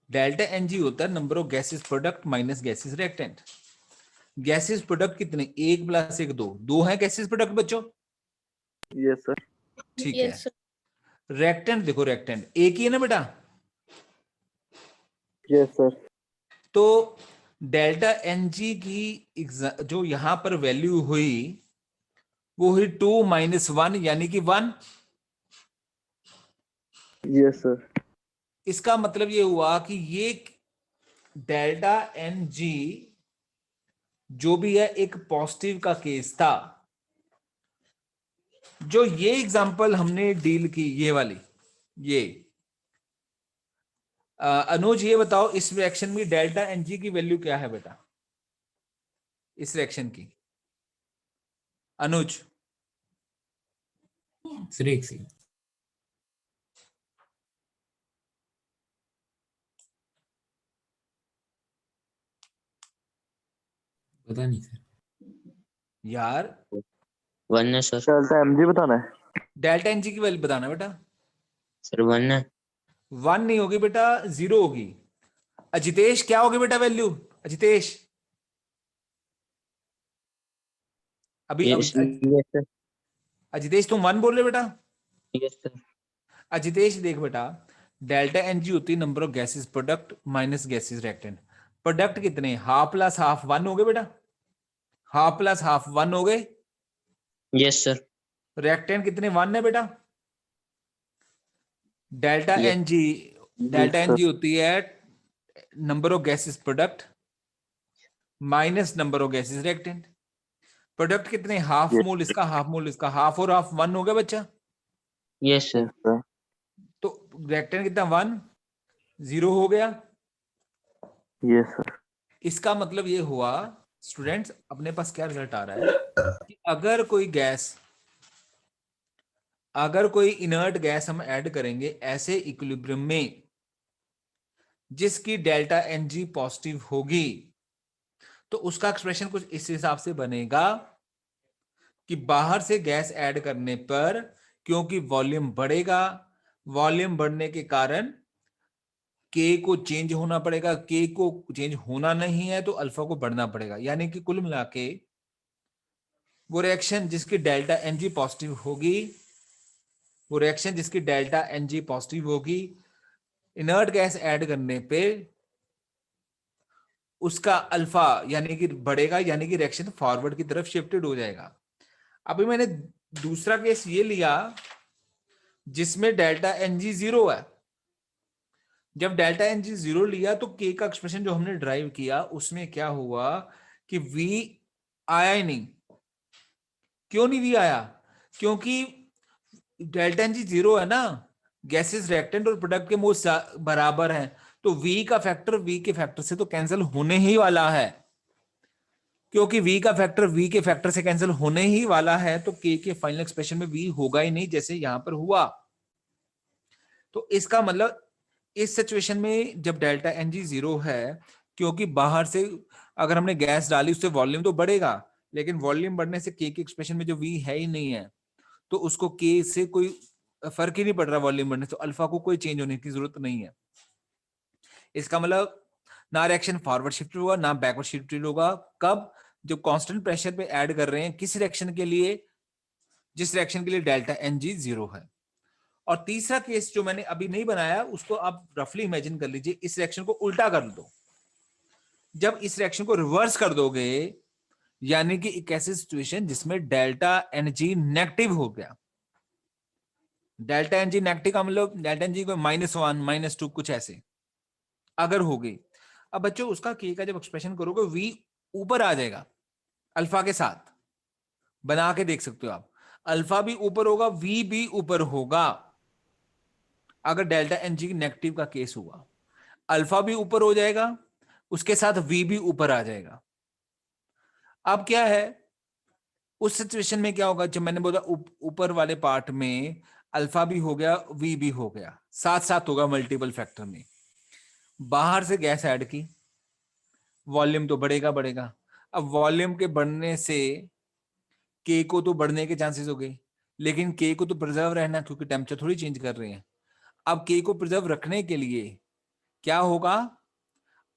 डेल्टा एनजी होता है number of gases product minus gases reactant. Gases product कितने? 1 + 1 2, 2 है गैसेस प्रोडक्ट बच्चों। Yes sir. ठीक है। Yes, sir. रिएक्टेंट देखो, रिएक्टेंट एक ही है ना बेटा। Yes sir. तो डेल्टा एनजी की जो यहां पर वैल्यू हुई वो हुई 2 - 1 यानी कि 1। Yes sir. इसका मतलब ये हुआ कि ये डेल्टा एन जी जो भी है एक पॉजिटिव का केस था। जो ये एग्जांपल हमने डील की, ये वाली, ये अनुज ये बताओ इस रिएक्शन में डेल्टा एन जी की वैल्यू क्या है बेटा, इस रिएक्शन की? अनुज सर एक सेकंड, पता नहीं सर। यार, 1 है सर। डेल्टा एमजी बताना है। डेल्टा एन जी की वैल्यू बताना बेटा। सर 1 है। 1 नहीं होगी बेटा, 0 होगी। अजितेश क्या होगी बेटा वैल्यू? अजितेश अभी यस सर। अजितेश तुम 1 बोल रहे बेटा? Yes sir. अजितेश देख बेटा, डेल्टा एनजी होती है number of gases product minus gases reactant. Product कितने? हाफ प्लस हाफ 1 हो गए बेटा। हाफ प्लस हाफ 1 हो गए। Yes sir. रिएक्टेंट कितने? 1 है बेटा। Delta Yes. N G, delta N G होती है number of gases product minus number of gases reactant. Product कितने? Half Yes. मोल इसका, हाफ मोल इसका, हाफ और हाफ 1 हो गया बच्चा। Yes sir. सर। तो रिएक्टेंट कितना? 1, 0 हो गया। Yes sir. इसका मतलब ये हुआ स्टूडेंट्स, अपने पास क्या रिजल्ट आ रहा है कि अगर कोई इनर्ट गैस हम ऐड करेंगे ऐसे इक्विलिब्रियम में जिसकी डेल्टा एनजी पॉजिटिव होगी, तो उसका एक्सप्रेशन कुछ इस हिसाब से बनेगा कि बाहर से गैस ऐड करने पर क्योंकि वॉल्यूम बढ़ेगा, वॉल्यूम बढ़ने के कारण के को चेंज होना पड़ेगा, के को चेंज होना नहीं है तो अल्फा को बढ़ना पड़ेगा। यानी कि कुल मिला के वो रिएक्शन जिसकी डेल्टा एनजी पॉजिटिव होगी, वो रिएक्शन जिसकी डेल्टा एनजी पॉजिटिव होगी, इनर्ट गैस ऐड करने पे उसका अल्फा यानी कि बढ़ेगा, यानी कि रिएक्शन फॉरवर्ड की तरफ शिफ्टेड हो जाएगा। अभी मैंने दूसरा केस ये लिया जिसमें डेल्टा एनजी 0 है। जब डेल्टा एनजी 0 लिया तो के का एक्सप्रेशन जो हमने ड्राइव किया उसमें क्या हुआ कि वी आया ही नहीं। क्यों नहीं वी आया? क्योंकि डेल्टा एनजी 0 है ना, गैसेस रिएक्टेंट और प्रोडक्ट के मोल बराबर हैं, तो वी का फैक्टर वी के फैक्टर से तो कैंसिल होने ही वाला है। क्योंकि v का फैक्टर v के फैक्टर से कैंसिल होने ही वाला है तो k के फाइनल एक्सप्रेशन में v होगा ही नहीं, जैसे यहां पर हुआ। तो इसका मतलब इस सिचुएशन में जब डेल्टा एनजी 0 है, क्योंकि बाहर से अगर हमने गैस डाली उससे वॉल्यूम तो बढ़ेगा, लेकिन वॉल्यूम बढ़ने से k के एक्सप्रेशन में जो v है ही नहीं है, तो उसको k से कोई फर्क ही नहीं पड़ रहा वॉल्यूम बढ़ने से, तो अल्फा को कोई चेंज होने की जरूरत नहीं है। इसका मतलब ना रिएक्शन फॉरवर्ड शिफ्टेड होगा ना बैकवर्ड शिफ्टेड होगा। कब? जो कांस्टेंट प्रेशर पे ऐड कर रहे हैं किस रिएक्शन के लिए? जिस रिएक्शन के लिए डेल्टा एनजी 0 है। और तीसरा केस जो मैंने अभी नहीं बनाया उसको आप रफली इमेजिन कर लीजिए, इस रिएक्शन को उल्टा कर दो। जब इस रिएक्शन को रिवर्स कर दोगे यानी कि एक ऐसी सिचुएशन जिसमें डेल्टा एनजी नेगेटिव हो गया। डेल्टा एनजी नेगेटिव का मतलब डेल्टा एनजी को -1 -2 कुछ ऐसे अगर हो गई, अब बच्चों उसका के का जब एक्सप्रेशन करोगे वी ऊपर आ जाएगा अल्फा के साथ। बना के देख सकते हो आप, अल्फा भी ऊपर होगा वी भी ऊपर होगा। अगर डेल्टा एनजी नेगेटिव का केस हुआ, अल्फा भी ऊपर हो जाएगा, उसके साथ वी भी ऊपर आ जाएगा। अब क्या है उस सिचुएशन में क्या होगा? जब मैंने बोला ऊपर वाले पार्ट में अल्फा भी हो गया, वी भी हो गया, साथ साथ होगा मल्टीपल फैक्टर में। बाहर से गैस ऐड की, वॉल्यूम तो बढ़ेगा बढ़ेगा। अब वॉल्यूम के बढ़ने से के को तो बढ़ने के चांसेस हो गए, लेकिन के को तो प्रिजर्व रहना, क्योंकि टेम्परेचर थोड़ी चेंज कर रहे हैं। अब के को प्रिजर्व रखने के लिए क्या होगा,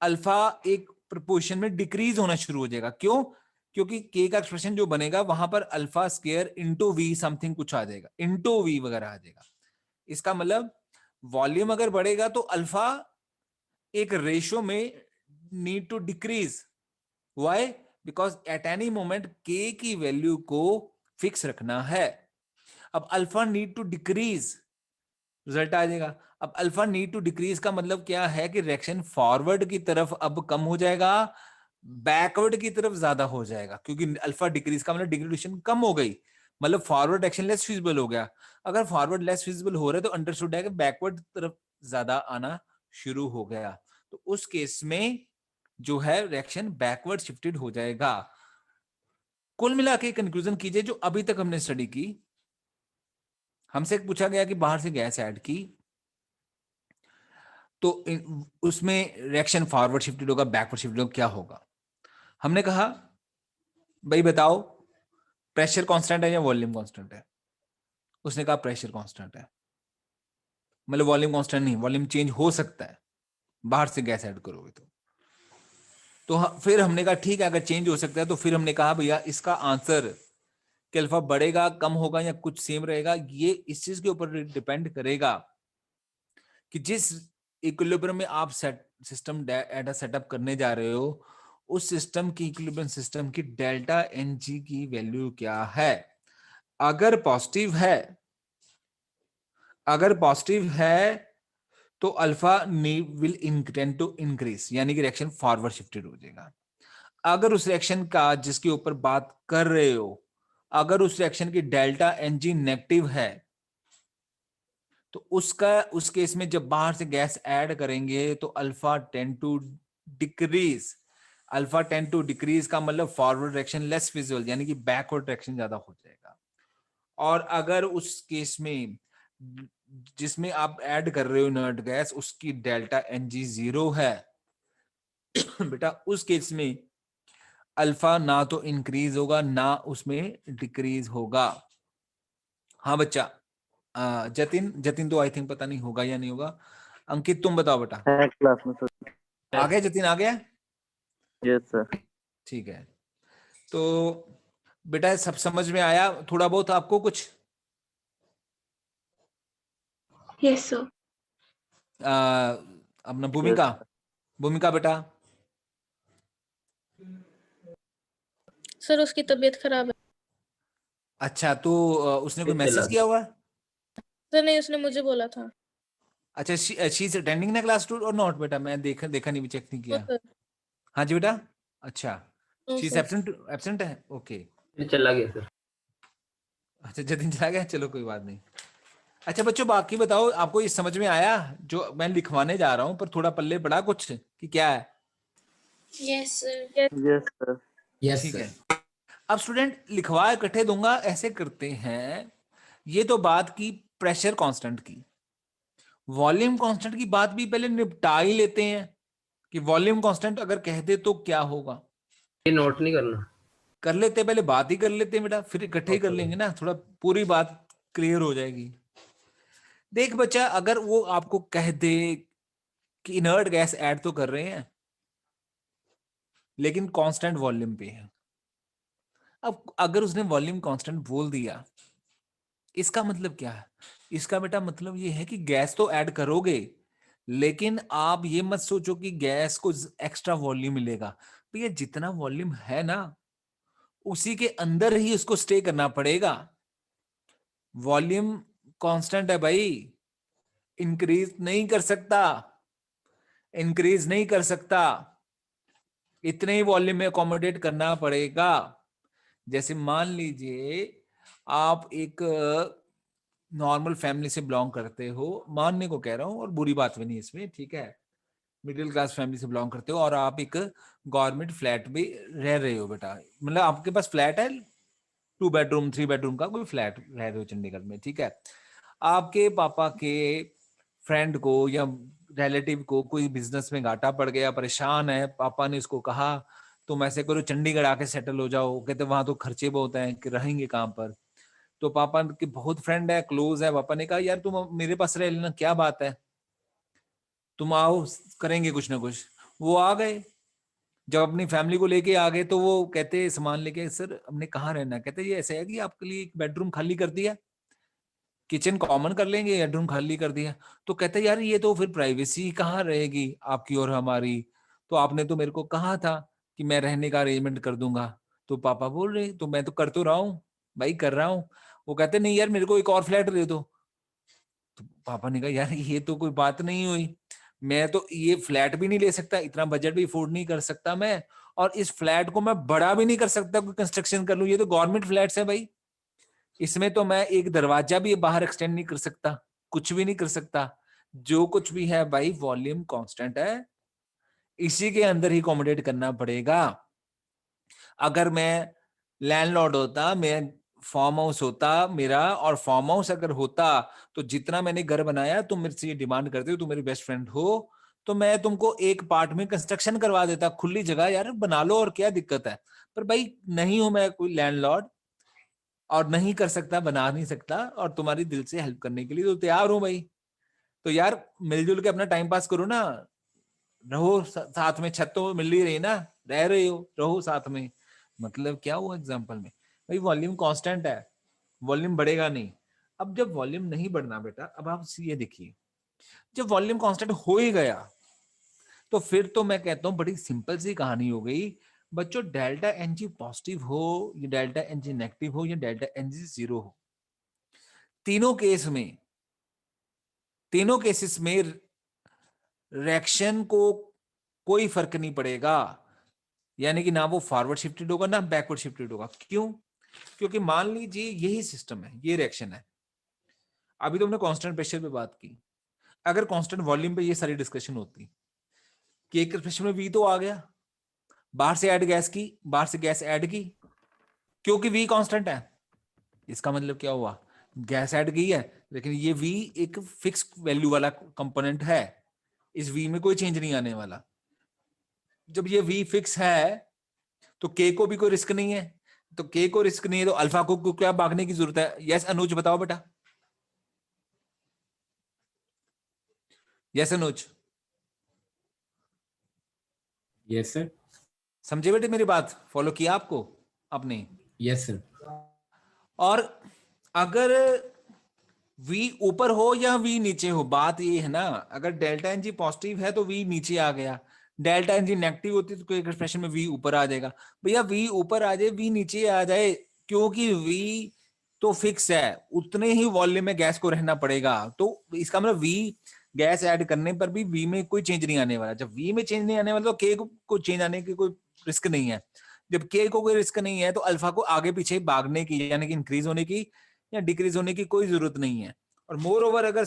अल्फा एक प्रोपोर्शन में डिक्रीज होना शुरू हो जाएगा। क्यों? क्योंकि के का एक्सप्रेशन जो बनेगा वहां पर alpha square into V something कुछ आ जाएगा, इंटू वी वगैरह आ जाएगा। इसका मतलब वॉल्यूम अगर बढ़ेगा तो अल्फा एक रेशियो में need to decrease. Why? Because at any moment K की वैल्यू को फिक्स रखना है। अब alpha need to decrease, result आ जाएगा। अब अल्फा नीड टू डिक्रीज का मतलब क्या है कि रिएक्शन फॉरवर्ड की तरफ अब कम हो जाएगा, बैकवर्ड की तरफ ज्यादा हो जाएगा, क्योंकि अल्फा डिक्रीज का मतलब डिग्रेडेशन कम हो गई, मतलब फॉरवर्ड एक्शन लेस फिजिबल हो गया। अगर फॉरवर्ड लेस फिजिबल हो रहा है तो अंडरस्टूड है कि बैकवर्ड तरफ ज्यादा आना शुरू हो गया, तो उस केस में जो है रिएक्शन बैकवर्ड शिफ्टेड हो जाएगा। कुल मिला के कंक्लूजन कीजिए जो अभी तक हमने स्टडी की। हमसे पूछा गया कि बाहर से गैस ऐड की तो उसमें रिएक्शन फॉरवर्ड शिफ्टेड होगा, बैकवर्ड शिफ्टेड होगा, क्या होगा? हमने कहा भाई बताओ प्रेशर कांस्टेंट है या वॉल्यूम कांस्टेंट है? उसने कहा प्रेशर कांस्टेंट है। मतलब वॉल्यूम कांस्टेंट नहीं, वॉल्यूम चेंज हो सकता है बाहर से गैस ऐड करोगे तो फिर हमने कहा ठीक है, अगर चेंज हो सकता है तो फिर हमने कहा भैया इसका आंसर कि अल्फा बढ़ेगा, कम होगा या कुछ सेम रहेगा, ये इस चीज के ऊपर डिपेंड करेगा कि जिस इक्विलिब्रियम में आप सिस्टम डाटा सेटअप करने जा रहे हो उस सिस्टम की इक्विलिब्रियम सिस्टम की डेल्टा एन जी की वैल्यू क्या है। अगर पॉजिटिव है तो alpha will tend to increase, यानी कि रिएक्शन फॉरवर्ड शिफ्टेड हो जाएगा। अगर उस रिएक्शन का जिसके ऊपर बात कर रहे हो, अगर उस रिएक्शन की डेल्टा एन जी नेगेटिव है तो उस केस में जब बाहर से गैस ऐड करेंगे तो alpha tend to decrease. Alpha tend to decrease का मतलब फॉरवर्ड रिएक्शन लेस फिजिबल, यानी कि बैकवर्ड रिएक्शन ज्यादा हो जाएगा। और अगर उस केस में जिसमें आप ऐड कर रहे हो इनर्ट गैस उसकी डेल्टा एन जी 0 है बेटा, उस केस में अल्फा ना तो इंक्रीज होगा ना उसमें डिक्रीज होगा। हाँ बच्चा, जतिन तो आई थिंक पता नहीं होगा या नहीं होगा। अंकित तुम बताओ बेटा, है क्लास में सर। आ गया जतिन? आ गया? Yes sir. ठीक है, तो बेटा सब समझ में आया थोड़ा बहुत आपको कुछ? Yes, sir. अपना भूमिका, भूमिका बेटा। सर उसकी तबीयत खराब है। अच्छा, तो उसने कोई मैसेज किया हुआ है? सर नहीं, उसने मुझे बोला था। अच्छा, she is attending the class too और नॉट? बेटा मैं देखा नहीं, चेक नहीं नो किया। सर। हाँ जी बेटा। अच्छा, no she is sir. Absent है, ओके। चला गया सर। अच्छा, जतिन चला गया, चलो कोई बात नहीं। अच्छा बच्चों, बाकी बताओ, आपको ये समझ में आया जो मैं लिखवाने जा रहा हूँ, पर थोड़ा पल्ले पड़ा कुछ कि क्या है? Yes sir. Yes sir. Yes ठीक सर। है, अब स्टूडेंट लिखवा इकट्ठे दूंगा, ऐसे करते हैं। ये तो बात की प्रेशर कांस्टेंट की, वॉल्यूम कांस्टेंट की बात भी पहले निपटा ही लेते हैं कि वॉल्यूम कांस्टेंट अगर कह दे तो क्या होगा। ये नोट नहीं करना। कर लेते, पहले बात ही कर लेते हैं बेटा, फिर इकट्ठे ही कर लेंगे ना, थोड़ा पूरी बात क्लियर हो जाएगी। देख बच्चा, अगर वो आपको कह दे कि इनर्ट गैस ऐड तो कर रहे हैं लेकिन कांस्टेंट वॉल्यूम पे है, अब अगर उसने वॉल्यूम कांस्टेंट बोल दिया, इसका मतलब क्या है? इसका बेटा मतलब ये है कि गैस तो ऐड करोगे, लेकिन आप ये मत सोचो कि गैस को एक्स्ट्रा वॉल्यूम मिलेगा। भैया जितना वॉल्यूम है ना उसी के अंदर ही उसको स्टे करना पड़ेगा। वॉल्यूम कांस्टेंट है भाई, इंक्रीज नहीं कर सकता, इंक्रीज नहीं कर सकता, इतने ही वॉल्यूम में अकोमोडेट करना पड़ेगा। जैसे मान लीजिए आप एक नॉर्मल फैमिली से बिलोंग करते हो, मानने को कह रहा हूं और बुरी बात भी नहीं इसमें, ठीक है, मिडिल क्लास फैमिली से बिलोंग करते हो और आप एक गवर्नमेंट फ्लैट में रह रहे हो बेटा, मतलब आपके पास फ्लैट है 2 बेडरूम 3 बेडरूम का कोई फ्लैट रह रहे हो चंडीगढ़ में, ठीक है। आपके पापा के फ्रेंड को या रिलेटिव को कोई बिजनेस में घाटा पड़ गया, परेशान है, पापा ने उसको कहा तुम ऐसे करो चंडीगढ़ आके सेटल हो जाओ, कहते वहां तो खर्चे बहुत हैं कि रहेंगे कहाँ पर। तो पापा के बहुत फ्रेंड है, क्लोज है, पापा ने कहा यार तुम मेरे पास रह लेना, क्या बात है, तुम आओ करेंगे कुछ ना कुछ। वो आ गए, जब अपनी फैमिली को लेके आ गए तो वो कहते सामान लेके, सर हमने कहाँ रहना है, कहते ये ऐसा है कि आपके लिए एक बेडरूम खाली कर दिया, किचन कॉमन कर लेंगे, बेडरूम खाली कर दिया। तो कहते यार ये तो फिर प्राइवेसी कहाँ रहेगी आपकी और हमारी, तो आपने तो मेरे को कहा था कि मैं रहने का अरेंजमेंट कर दूंगा। तो पापा बोल रहे तो मैं तो रहा हूँ भाई, कर रहा हूँ। वो कहते नहीं यार मेरे को एक और फ्लैट दे दो। तो पापा ने कहा यार ये तो कोई बात नहीं हुई, मैं तो ये फ्लैट भी नहीं ले सकता, इतना बजट भी अफोर्ड नहीं कर सकता मैं, और इस फ्लैट को मैं बड़ा भी नहीं कर सकता, कोई कंस्ट्रक्शन कर लूं, ये तो गवर्नमेंट फ्लैट्स है भाई, इसमें तो मैं एक दरवाजा भी बाहर एक्सटेंड नहीं कर सकता, कुछ भी नहीं कर सकता। जो कुछ भी है भाई वॉल्यूम कांस्टेंट है, इसी के अंदर ही अकोमोडेट करना पड़ेगा। अगर मैं लैंडलॉर्ड होता, मैं फार्म हाउस होता मेरा, और फार्म हाउस अगर होता तो जितना मैंने घर बनाया, तुम मेरे से ये डिमांड करते हो, तुम मेरे बेस्ट फ्रेंड हो, तो मैं तुमको एक पार्ट में कंस्ट्रक्शन करवा देता, खुली जगह यार बना लो, और क्या दिक्कत है। पर भाई नहीं हूं मैं कोई लैंडलॉर्ड, और नहीं कर सकता, बना नहीं सकता, और तुम्हारी दिल से हेल्प करने के लिए तो तैयार हूं भाई। तो यार मिलजुल के अपना टाइम पास करो ना, रहो साथ में, छत तो मिल ही रही ना, रह रहे हो, रहो साथ में। मतलब क्या हुआ एग्जाम्पल में, भाई वॉल्यूम कांस्टेंट है, वॉल्यूम बढ़ेगा नहीं। अब जब वॉल्यूम नहीं बढ़ना बेटा, अब आप ये देखिए, जब वॉल्यूम कांस्टेंट हो ही गया तो फिर तो मैं कहता हूं बड़ी सिंपल सी कहानी हो गई बच्चों, डेल्टा एन जी पॉजिटिव हो या डेल्टा एन जी नेगेटिव हो या डेल्टा एन जी जीरो हो, तीनों केस में, तीनों केसेस में रिएक्शन को कोई फर्क नहीं पड़ेगा, यानी कि ना वो फॉरवर्ड शिफ्टेड होगा ना बैकवर्ड शिफ्टेड होगा। क्यों? क्योंकि मान लीजिए यही सिस्टम है, ये रिएक्शन है, अभी तो हमने कांस्टेंट प्रेशर पे बात की, अगर कांस्टेंट वॉल्यूम पे ये सारी डिस्कशन होती कि एक प्रेशर में वी तो आ गया, बाहर से ऐड गैस की, बाहर से गैस ऐड की, क्योंकि वी कांस्टेंट है, इसका मतलब क्या हुआ, गैस ऐड की है, लेकिन ये वी एक फिक्स वैल्यू वाला कंपोनेंट है, इस वी में कोई चेंज नहीं आने वाला। जब ये वी फिक्स है तो के को भी कोई रिस्क नहीं है, तो के को रिस्क नहीं है तो अल्फा को क्या भागने की जरूरत है। यस अनुज बताओ बेटा, यस अनुज, यस सर। समझे बेटे मेरी बात, फॉलो किया आपको आपने? Yes sir. और अगर वी ऊपर हो या वी नीचे हो, बात ये है ना, अगर डेल्टा एन जी पॉजिटिव है तो वी नीचे आ गया, डेल्टा एन जी नेगेटिव होती तो कोई एक्सप्रेशन में वी ऊपर आ जाएगा। भैया वी ऊपर आ जाए, वी नीचे आ जाए, क्योंकि वी तो फिक्स है, उतने ही वॉल्यूम में गैस को रहना पड़ेगा। तो इसका मतलब वी गैस ऐड करने पर भी वी में कोई चेंज नहीं आने वाला। जब वी में चेंज नहीं आने वाला तो के को चेंज आने की कोई रिस्क नहीं है। जब के को कोई रिस्क नहीं है तो अल्फा को आगे पीछे भागने की, यानी कि इंक्रीज होने की या डिक्रीज होने की कोई जरूरत नहीं है। और मोर ओवर अगर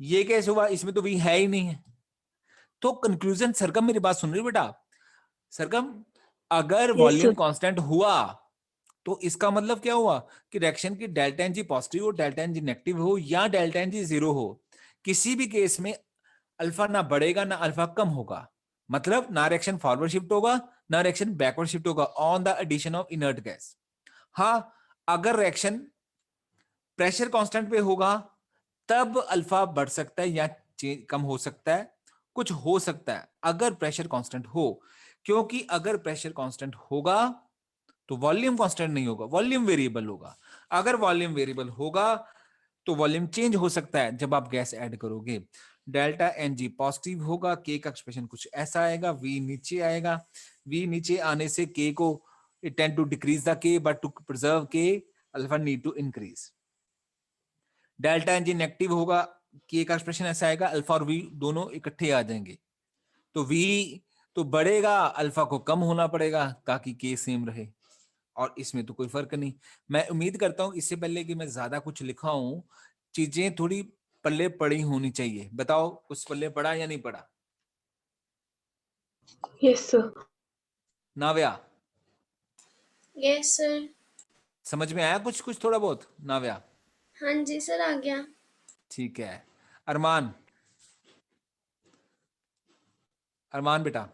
ये केस हुआ, इसमें तो वी है ही नहीं है। तो कंक्लूजन, सरगम मेरी बात सुन रही बेटा? सरगम, अगर Yes, वॉल्यूम sir. कांस्टेंट हुआ तो इसका मतलब क्या हुआ कि रिएक्शन की डेल्टा एन जी पॉजिटिव हो, डेल्टा एन जी नेगेटिव हो या डेल्टा एन जी जीरो हो, किसी भी केस में अल्फा ना बढ़ेगा ना अल्फा कम होगा। मतलब ना रिएक्शन फॉरवर्ड शिफ्ट होगा ना रिएक्शन बैकवर्ड शिफ्ट होगा on the addition of inert gas. हाँ, अगर रिएक्शन प्रेशर कांस्टेंट पे होगा तब अल्फा बढ़ सकता है या कम हो सकता है, कुछ हो सकता है अगर प्रेशर कांस्टेंट हो। क्योंकि अगर प्रेशर कांस्टेंट होगा तो वॉल्यूम कांस्टेंट नहीं होगा, वॉल्यूम वेरिएबल होगा। अगर वॉल्यूम वेरिएबल होगा तो वॉल्यूम चेंज हो सकता है जब आप गैस ऐड करोगे। डेल्टा एन जी पॉजिटिव होगा, के का एक्सप्रेशन कुछ ऐसा आएगा, वी नीचे आएगा, वी नीचे आने से के को it tend to decrease the K but to preserve K alpha need to increase. Delta N G negative होगा, के का एक्सप्रेशन ऐसा आएगा, अल्फा और वी दोनों इकट्ठे आ जाएंगे, तो वी तो बढ़ेगा, अल्फा को कम होना पड़ेगा ताकि के सेम रहे। और इसमें तो कोई फर्क नहीं। मैं उम्मीद करता हूं इससे पहले कि मैं ज्यादा कुछ लिखा हूं, चीजें थोड़ी पल्ले पड़ी होनी चाहिए। बताओ कुछ पल्ले पड़ा या नहीं पड़ा? Yes, sir. Navya, yes sir. समझ में आया कुछ कुछ थोड़ा बहुत? नाव्या, हाँ जी सर आ गया। ठीक है। अरमान, अरमान बेटा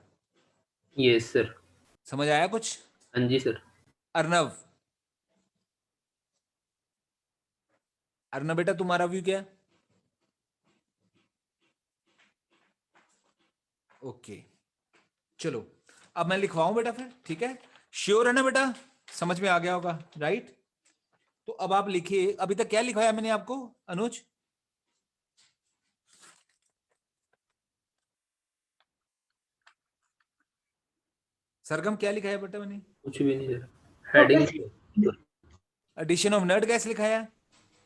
यस सर। समझ आया कुछ? हाँ जी सर। अर्नव, अर्नव बेटा तुम्हारा व्यू क्या है? ओके चलो, अब मैं लिखवाऊं बेटा फिर, ठीक है? श्योर है ना बेटा, समझ में आ गया होगा, राइट? तो अब आप लिखिए, अभी तक क्या लिखवाया मैंने आपको अनुज? सरगम क्या लिखा है बेटा मैंने? कुछ भी नहीं सर। Heading. Addition of inert gas लिखाया?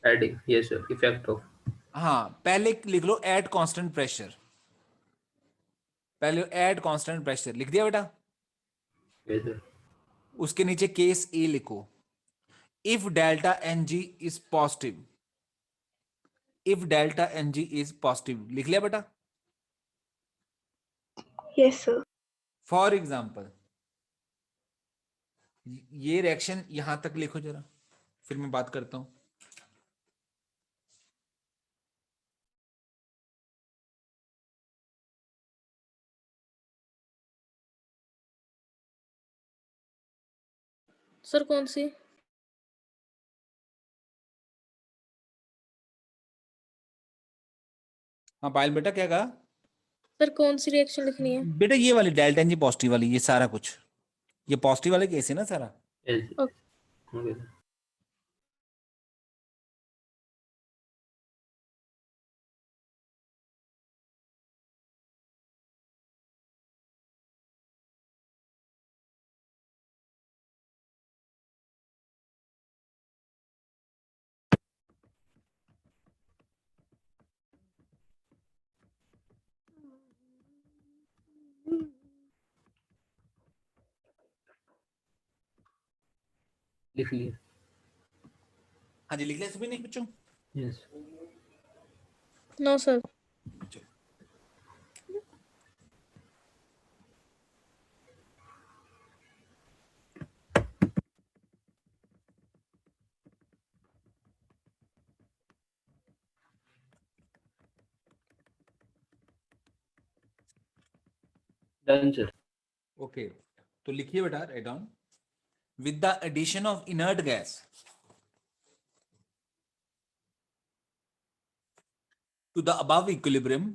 Heading yes sir. Effect of. हाँ, पहले लिख लो एट कांस्टेंट प्रेशर, पहले एट कांस्टेंट प्रेशर लिख दिया बेटा। Yes sir. उसके नीचे केस ए लिखो, if delta N G is positive, if delta N G is positive लिख लिया बेटा। Yes, sir. फॉर एग्जाम्पल ये रिएक्शन यहां तक लिखो जरा, फिर मैं बात करता हूं। सर कौन सी? हाँ पायल बेटा क्या कहा? सर कौन सी रिएक्शन लिखनी है? बेटा ये वाली डेल्टा एन जी पॉजिटिव वाली, ये सारा कुछ, ये पॉजिटिव वाले केस है ना सारा। Yes okay. Okay sir. लिख लिया। हाँ जी लिख लिया सभी ने बच्चों? Yes. No sir. Done sir. Okay तो लिखिए बेटा, write down, with the addition of inert gas to the above equilibrium,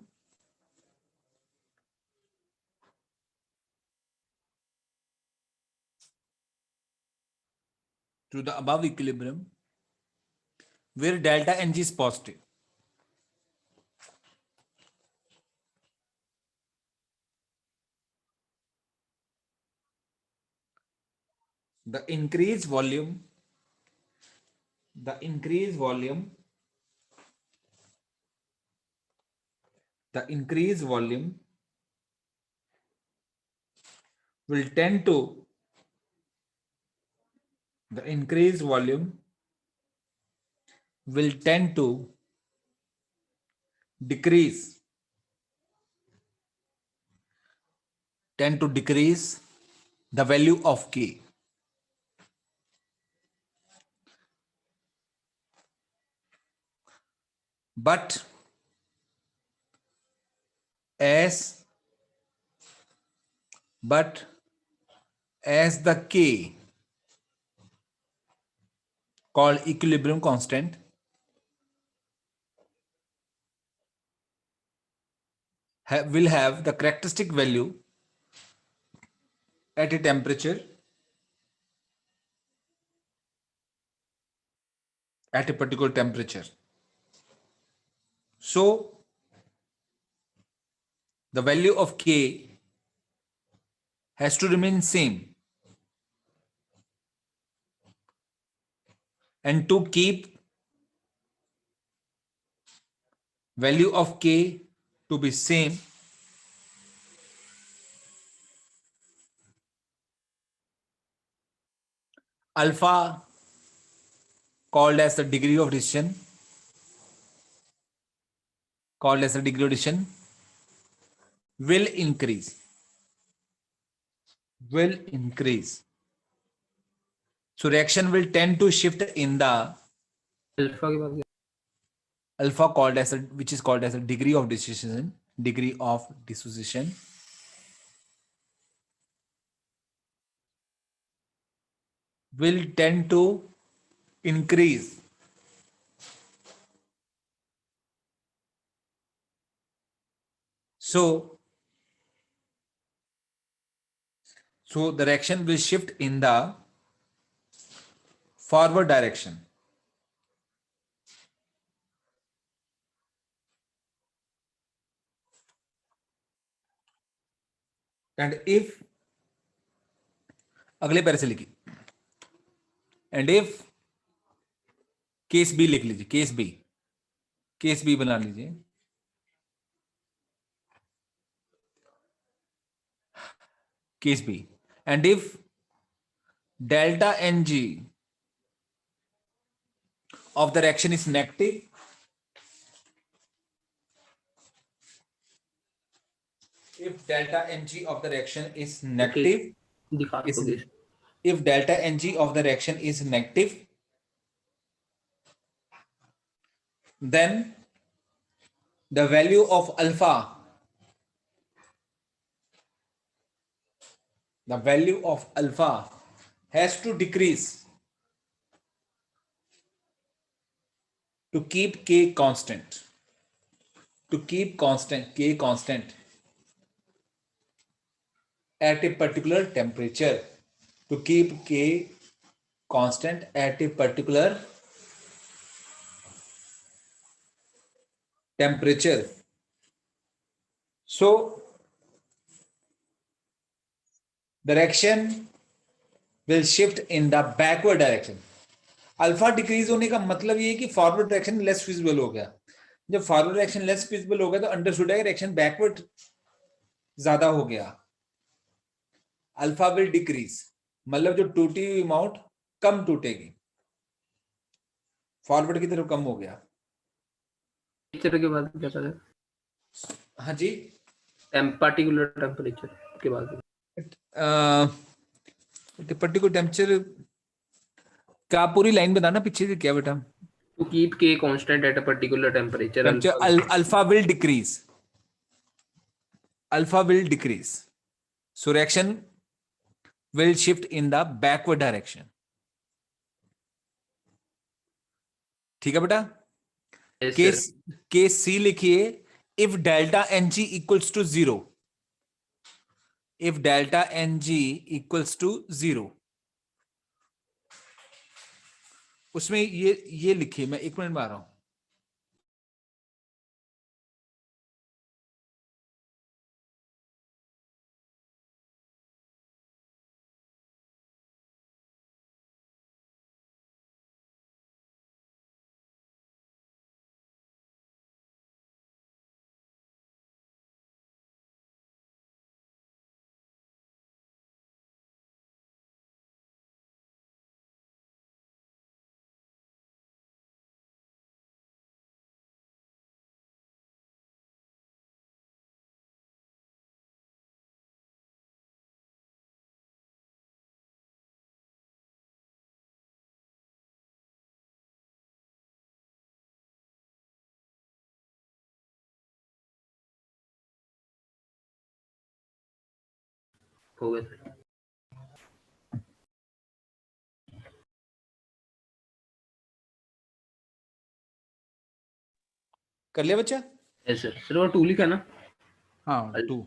to the above equilibrium where delta Ng is positive, the increased volume, the increased volume, the increased volume will tend to, the increased volume will tend to decrease, tend to decrease the value of K. But as the K called equilibrium constant will have the characteristic value at a temperature, at a particular temperature. So the value of K has to remain same, and to keep value of K to be same, alpha called as the degree of decision, called as the degree of decision will increase, will increase. So reaction will tend to shift in the alpha के बाद क्या? alpha called as a, which is called as a degree of dissociation, will tend to increase. So the reaction will shift in the forward direction. And if अगले पैरे से लिखिए, and if केस बी लिख लीजिए, केस बी बना लीजिए, case B, and if delta Ng of the reaction is negative, if delta Ng of the reaction is negative, दिखा दो case. if delta Ng of the reaction is negative, then the value of alpha, has to decrease to keep K constant, K constant at a particular temperature, to keep K constant at a particular temperature. So the reaction will shift in the backward direction. Alpha decrease होने का मतलब ये है कि फॉरवर्ड डायरेक्शन लेस फिजिबल हो गया. जब फॉरवर्ड डायरेक्शन लेस फिजिबल हो गया तो अंडरस्टूड है डायरेक्शन बैकवर्ड ज्यादा हो गया. अल्फा विल डिक्रीज, मतलब जो टूटी हुई अमाउंट कम टूटेगी, फॉरवर्ड की तरफ कम हो गया. टेम्परेचर के बाद क्या था? हाँ जी, पार्टिकुलर टेम्परेचर के बाद पर्टिकुलर टेम्परेचर का पूरी लाइन बताना पीछे से क्या बेटा. टू कीप के constant at a particular temperature alpha will decrease, so reaction will shift in the backward direction. ठीक है बेटा. केस सी लिखिए, if delta Ng equals to 0, if delta Ng equals to 0, उसमें ये लिखिए, मैं 1 मिनट में आ रहा हूं. हो गया. कर लिया बच्चा? Yes sir. सर वो टू लिखा ना? हाँ 2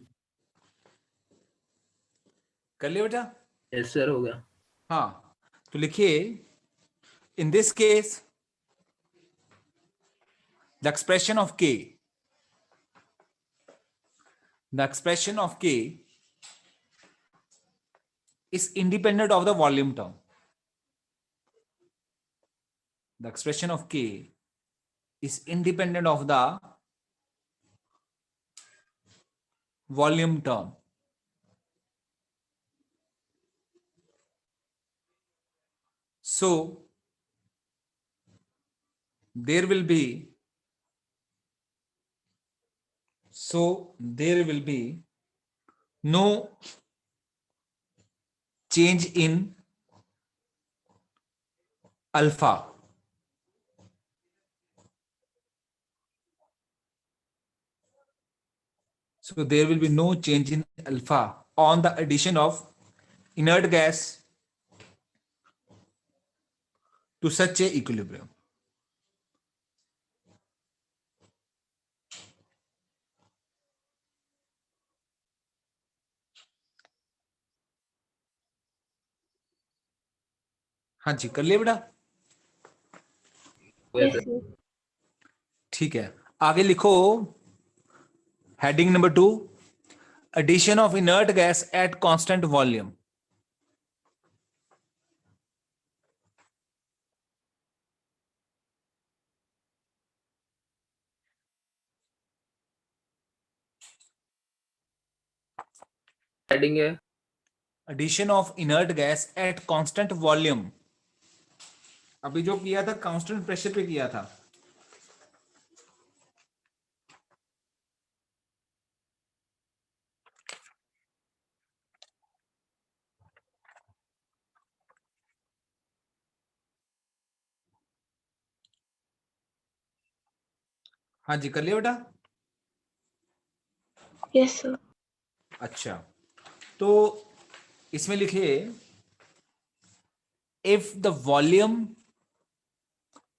कर लिया बेटा? यस सर हो गया. हाँ, तो लिखिए, in this case the expression of K is independent of the volume term. The expression of K is independent of the volume term. So there will be no change in alpha. So there will be no change in alpha on the addition of inert gas to such a equilibrium. हाँ जी, कर लिया बेटा? हो गया Yes, सर। sir. ठीक है, आगे लिखो heading number 2, addition of inert gas at constant volume. Heading है Addition of inert gas at constant volume. अभी जो किया था कांस्टेंट प्रेशर पे किया था। हाँ जी, कर लिया बेटा? Yes, sir. अच्छा, तो इसमें लिखिए if the volume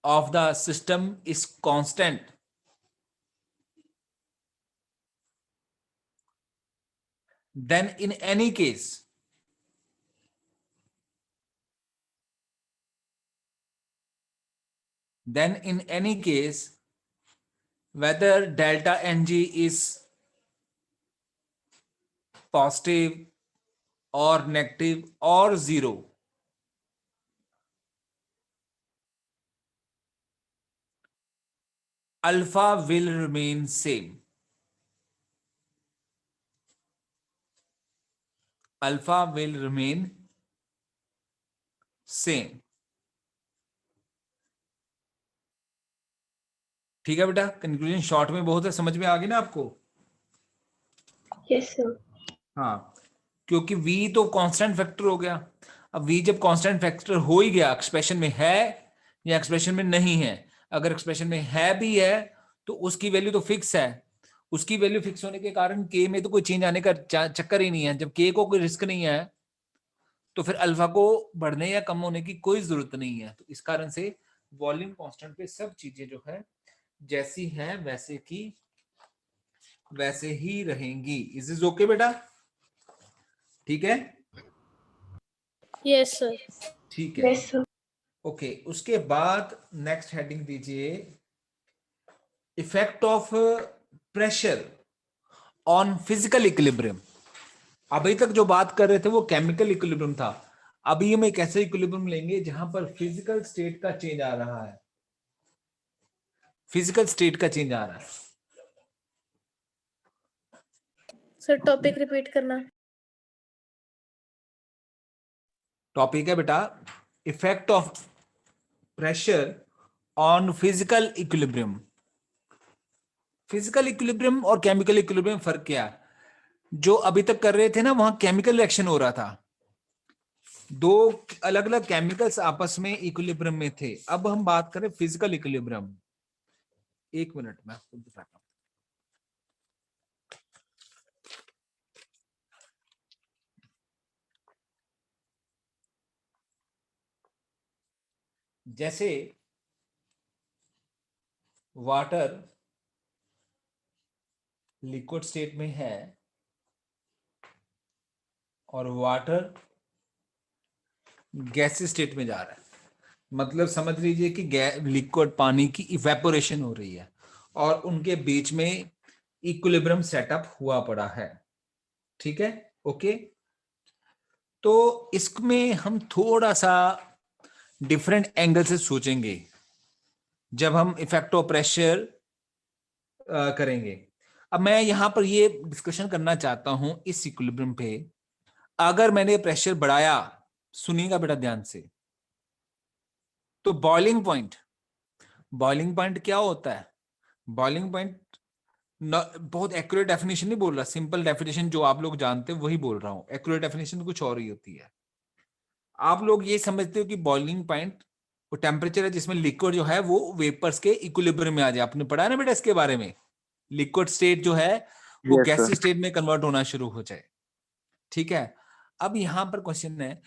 of the system is constant, then in any case whether delta ng is positive or negative or zero, alpha will remain same. Alpha will remain same. ठीक है बेटा, कंक्लूजन शॉर्ट में बहुत है, समझ में आ गई ना आपको? Yes, sir. हाँ, क्योंकि v तो कांस्टेंट फैक्टर हो गया। अब v जब कांस्टेंट फैक्टर हो ही गया, एक्सप्रेशन में है या एक्सप्रेशन में नहीं है, अगर एक्सप्रेशन में है भी है तो उसकी वैल्यू तो फिक्स है। उसकी वैल्यू फिक्स होने के कारण k में तो कोई चेंज आने का चक्कर ही नहीं है। जब k को कोई रिस्क नहीं है तो फिर अल्फा को बढ़ने या कम होने की कोई जरूरत नहीं है। तो इस कारण से वॉल्यूम कांस्टेंट पे सब चीजें जो है जैसी हैं वैसे ही रहेंगी। इज इज ओके बेटा? ठीक है, Yes, sir. ठीक है, Yes, sir. ओके। उसके बाद नेक्स्ट हेडिंग दीजिए effect of pressure on physical equilibrium. अभी तक जो बात कर रहे थे वो केमिकल इक्विलिब्रियम था। अभी हम एक ऐसे इक्विलिब्रियम लेंगे जहां पर फिजिकल स्टेट का चेंज आ रहा है। फिजिकल स्टेट का चेंज आ रहा है। सर टॉपिक रिपीट करना। टॉपिक है बेटा effect of pressure on physical equilibrium. Physical equilibrium और केमिकल इक्विलिब्रियम फर्क क्या है? जो अभी तक कर रहे थे ना, वहां केमिकल रिएक्शन हो रहा था, दो अलग अलग केमिकल्स आपस में इक्विलिब्रियम में थे। अब हम बात करें फिजिकल इक्विलिब्रियम। एक मिनट में आपको बताता हूं। जैसे वाटर लिक्विड स्टेट में है और वाटर गैस स्टेट में जा रहा है, मतलब समझ लीजिए कि लिक्विड पानी की इवेपोरेशन हो रही है और उनके बीच में इक्विलिब्रियम सेटअप हुआ पड़ा है। ठीक है, ओके। तो इसमें हम थोड़ा सा डिफरेंट एंगल से सोचेंगे जब हम इफेक्ट ऑफ प्रेशर करेंगे। अब मैं यहां पर ये डिस्कशन करना चाहता हूं इस इक्विलिब्रियम पे, अगर मैंने प्रेशर बढ़ाया, सुनिएगा बेटा ध्यान से, तो बॉइलिंग पॉइंट क्या होता है? बॉइलिंग पॉइंट बहुत एक्यूरेट डेफिनेशन नहीं बोल रहा, सिंपल डेफिनेशन जो आप लोग जानते हो वही बोल रहा हूं। एक्यूरेट डेफिनेशन कुछ और ही होती है। आप लोग ये समझते हो कि बॉइलिंग पॉइंट वो टेम्परेचर है जिसमें लिक्विड जो है वो वेपर्स के इक्विलिब्रियम में आ जाए। आपने पढ़ा है ना बेटा इसके बारे में। लिक्विड स्टेट जो है वो Yes, गैसीय sir. स्टेट में कन्वर्ट होना शुरू हो जाए। ठीक है, अब यहां पर क्वेश्चन है,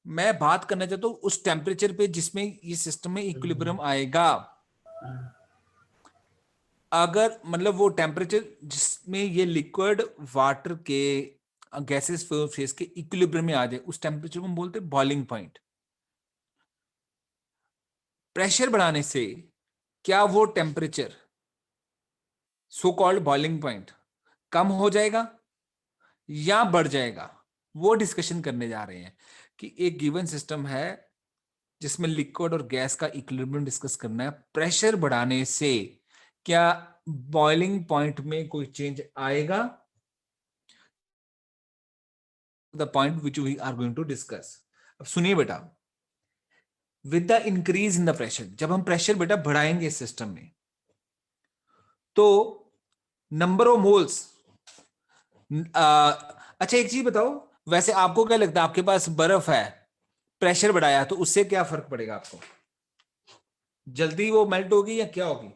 मैं बात करना चाहता हूं उस टेम्परेचर पे जिसमें ये सिस्टम में इक्विलिब्रियम आएगा। अगर मतलब वो टेम्परेचर जिसमें ये लिक्विड वाटर के गैसेस फेज के इक्विलिब्रियम में आ जाए, उस टेम्परेचर को हम बोलते हैं बॉइलिंग पॉइंट। प्रेशर बढ़ाने से क्या वो temperature, so called boiling point, कम हो जाएगा या बढ़ जाएगा? वो डिस्कशन करने जा रहे हैं कि एक गिवन सिस्टम है जिसमें लिक्विड और गैस का इक्विलिब्रियम डिस्कस करना है। प्रेशर बढ़ाने से क्या बॉइलिंग पॉइंट में कोई चेंज आएगा? The point which we are going to discuss. अब सुनिए बेटा, with the increase in the pressure, जब हम प्रेशर बेटा बढ़ाएंगे सिस्टम में, तो नंबर ऑफ मोल्स, अच्छा एक चीज बताओ, वैसे आपको क्या लगता है, आपके पास बर्फ है, प्रेशर बढ़ाया तो उससे क्या फर्क पड़ेगा आपको? जल्दी वो मेल्ट होगी या क्या होगी?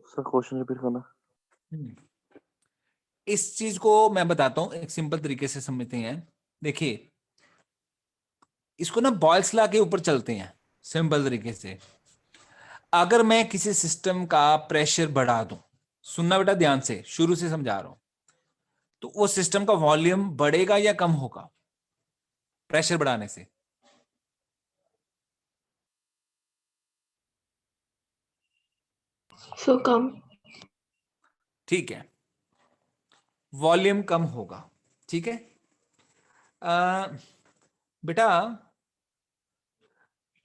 Sir, question repeat करना. इस चीज को मैं बताता हूं, एक सिंपल तरीके से समझते हैं। देखिए, इसको ना बॉयल्स लॉ के ऊपर चलते हैं सिंपल तरीके से। अगर मैं किसी सिस्टम का प्रेशर बढ़ा दूं, सुनना बेटा ध्यान से, शुरू से समझा रहा हूं, तो वो सिस्टम का वॉल्यूम बढ़ेगा या कम होगा प्रेशर बढ़ाने से? So come. ठीक है, वॉल्यूम कम होगा। ठीक है, बेटा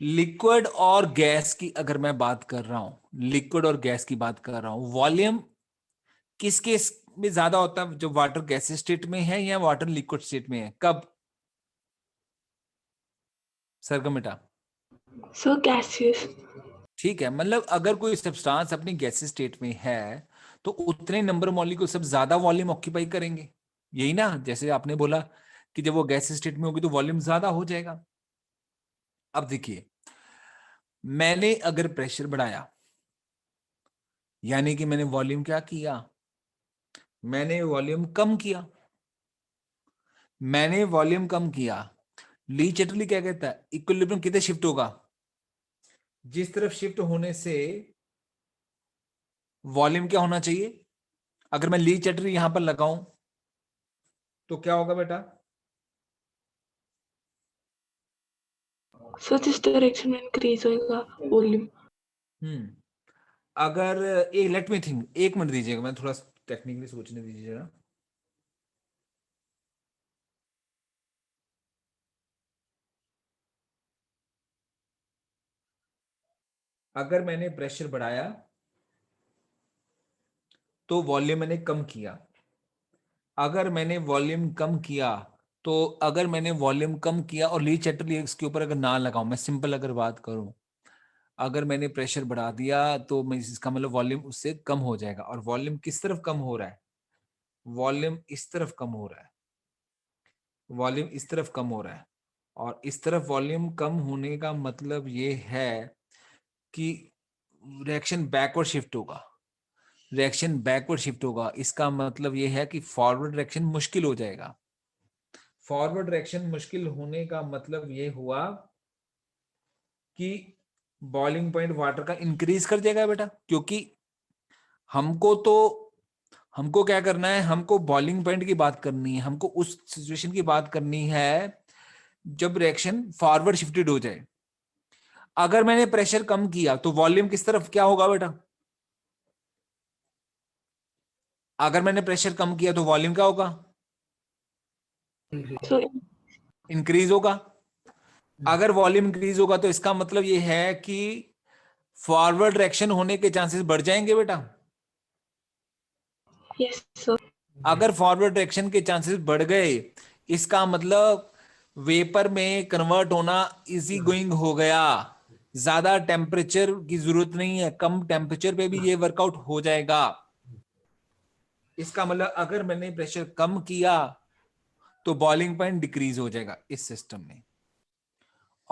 लिक्विड और गैस की अगर मैं बात कर रहा हूं, लिक्विड और गैस की बात कर रहा हूं, वॉल्यूम किस केस में ज्यादा होता है? जब वाटर गैस स्टेट में है या वाटर लिक्विड स्टेट में है? कब सरगम बेटा? So gaseous. ठीक है, मतलब अगर कोई सब्सटेंस अपनी गैस स्टेट में है तो उतने नंबर मॉलिक्यूल सब ज्यादा वॉल्यूम ऑक्यूपाई करेंगे, यही ना? जैसे आपने बोला कि जब वो गैस स्टेट में होगी तो वॉल्यूम ज्यादा हो जाएगा। अब देखिए, मैंने अगर प्रेशर बढ़ाया, यानी कि मैंने वॉल्यूम क्या किया? मैंने वॉल्यूम कम किया। मैंने वॉल्यूम कम किया। ली चैटर्जी क्या कहता है? इक्विलिब्रियम किधर शिफ्ट होगा? जिस तरफ शिफ्ट होने से वॉल्यूम क्या होना चाहिए? अगर मैं ली चैटर्जी यहां पर लगाऊं तो क्या होगा बेटा? So this direction में increase होएगा volume. अगर एक लेट मी थिंक, एक मिनट दीजिएगा, मैं थोड़ा टेक्निकली सोचने दीजिएगा। अगर मैंने प्रेशर बढ़ाया तो वॉल्यूम मैंने कम किया। अगर मैंने वॉल्यूम कम किया तो अगर मैंने वॉल्यूम कम किया और ली चैटर्जी इसके ऊपर अगर ना लगाऊं, मैं सिंपल अगर बात करूं, अगर मैंने प्रेशर बढ़ा दिया तो मैं इसका मतलब वॉल्यूम उससे कम हो जाएगा। और वॉल्यूम किस तरफ कम हो रहा है? वॉल्यूम इस तरफ कम हो रहा है। वॉल्यूम इस तरफ कम हो रहा है, और इस तरफ वॉल्यूम कम होने का मतलब ये है कि रिएक्शन बैकवर्ड शिफ्ट होगा। रिएक्शन बैकवर्ड शिफ्ट होगा, इसका मतलब ये है कि फॉरवर्ड रिएक्शन मुश्किल हो जाएगा। फॉरवर्ड रिएक्शन मुश्किल होने का मतलब ये हुआ कि बॉइलिंग पॉइंट वाटर का इंक्रीज कर देगा बेटा, क्योंकि हमको क्या करना है? हमको बॉइलिंग पॉइंट की बात करनी है, हमको उस सिचुएशन की बात करनी है जब रिएक्शन फॉरवर्ड शिफ्टेड हो जाए। अगर मैंने प्रेशर कम किया तो वॉल्यूम किस तरफ क्या होगा बेटा? अगर मैंने प्रेशर कम किया तो वॉल्यूम क्या होगा? So इंक्रीज होगा। अगर वॉल्यूम इंक्रीज होगा तो इसका मतलब ये है कि फॉरवर्ड रिएक्शन होने के चांसेस बढ़ जाएंगे बेटा। yes sir. अगर फॉरवर्ड रिएक्शन के चांसेस बढ़ गए, इसका मतलब वेपर में कन्वर्ट होना इजी गोइंग हो गया। ज्यादा टेम्परेचर की जरूरत नहीं है, कम टेम्परेचर पे भी ये वर्कआउट हो जाएगा। इसका मतलब अगर मैंने प्रेशर कम किया तो बॉइलिंग पॉइंट डिक्रीज हो जाएगा इस सिस्टम में।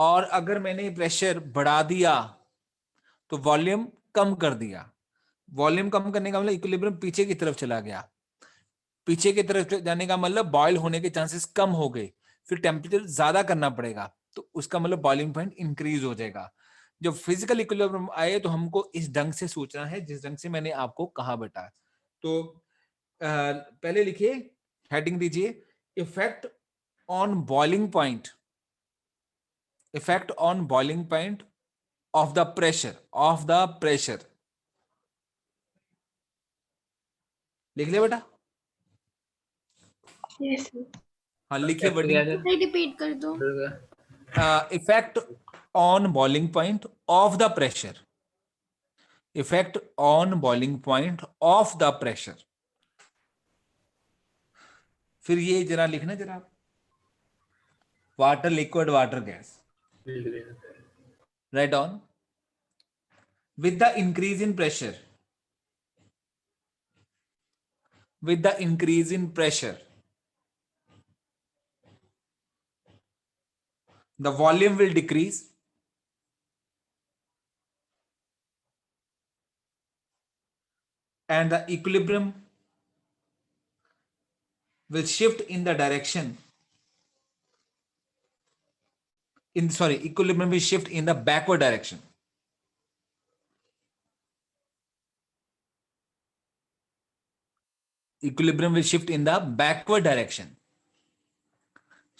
और अगर मैंने प्रेशर बढ़ा दिया तो वॉल्यूम कम कर दिया। वॉल्यूम कम करने का मतलब इक्विलिब्रियम पीछे की तरफ चला गया। पीछे की तरफ जाने का मतलब बॉयल होने के चांसेस कम हो गए, फिर टेम्परेचर ज्यादा करना पड़ेगा, तो उसका मतलब बॉइलिंग पॉइंट इंक्रीज हो जाएगा। जब फिजिकल इक्विलिब्रियम आए तो हमको इस ढंग से सोचना है जिस ढंग से मैंने आपको कहा बेटा। तो पहले लिखिए, हेडिंग दीजिए, effect on boiling point, effect on boiling point of the pressure, of the pressure. लिख लिया बेटा? Yes, sir. हाँ लिखिए Effect क्या वर्डिंग। है? रिपीट कर दो। Effect on boiling point of the pressure, effect on boiling point of the pressure. फिर ये जरा लिखना जरा, water liquid water gas, right on, with the increase in pressure, with the increase in pressure the volume will decrease and the equilibrium will shift in the direction equilibrium will shift in the backward direction. Equilibrium will shift in the backward direction.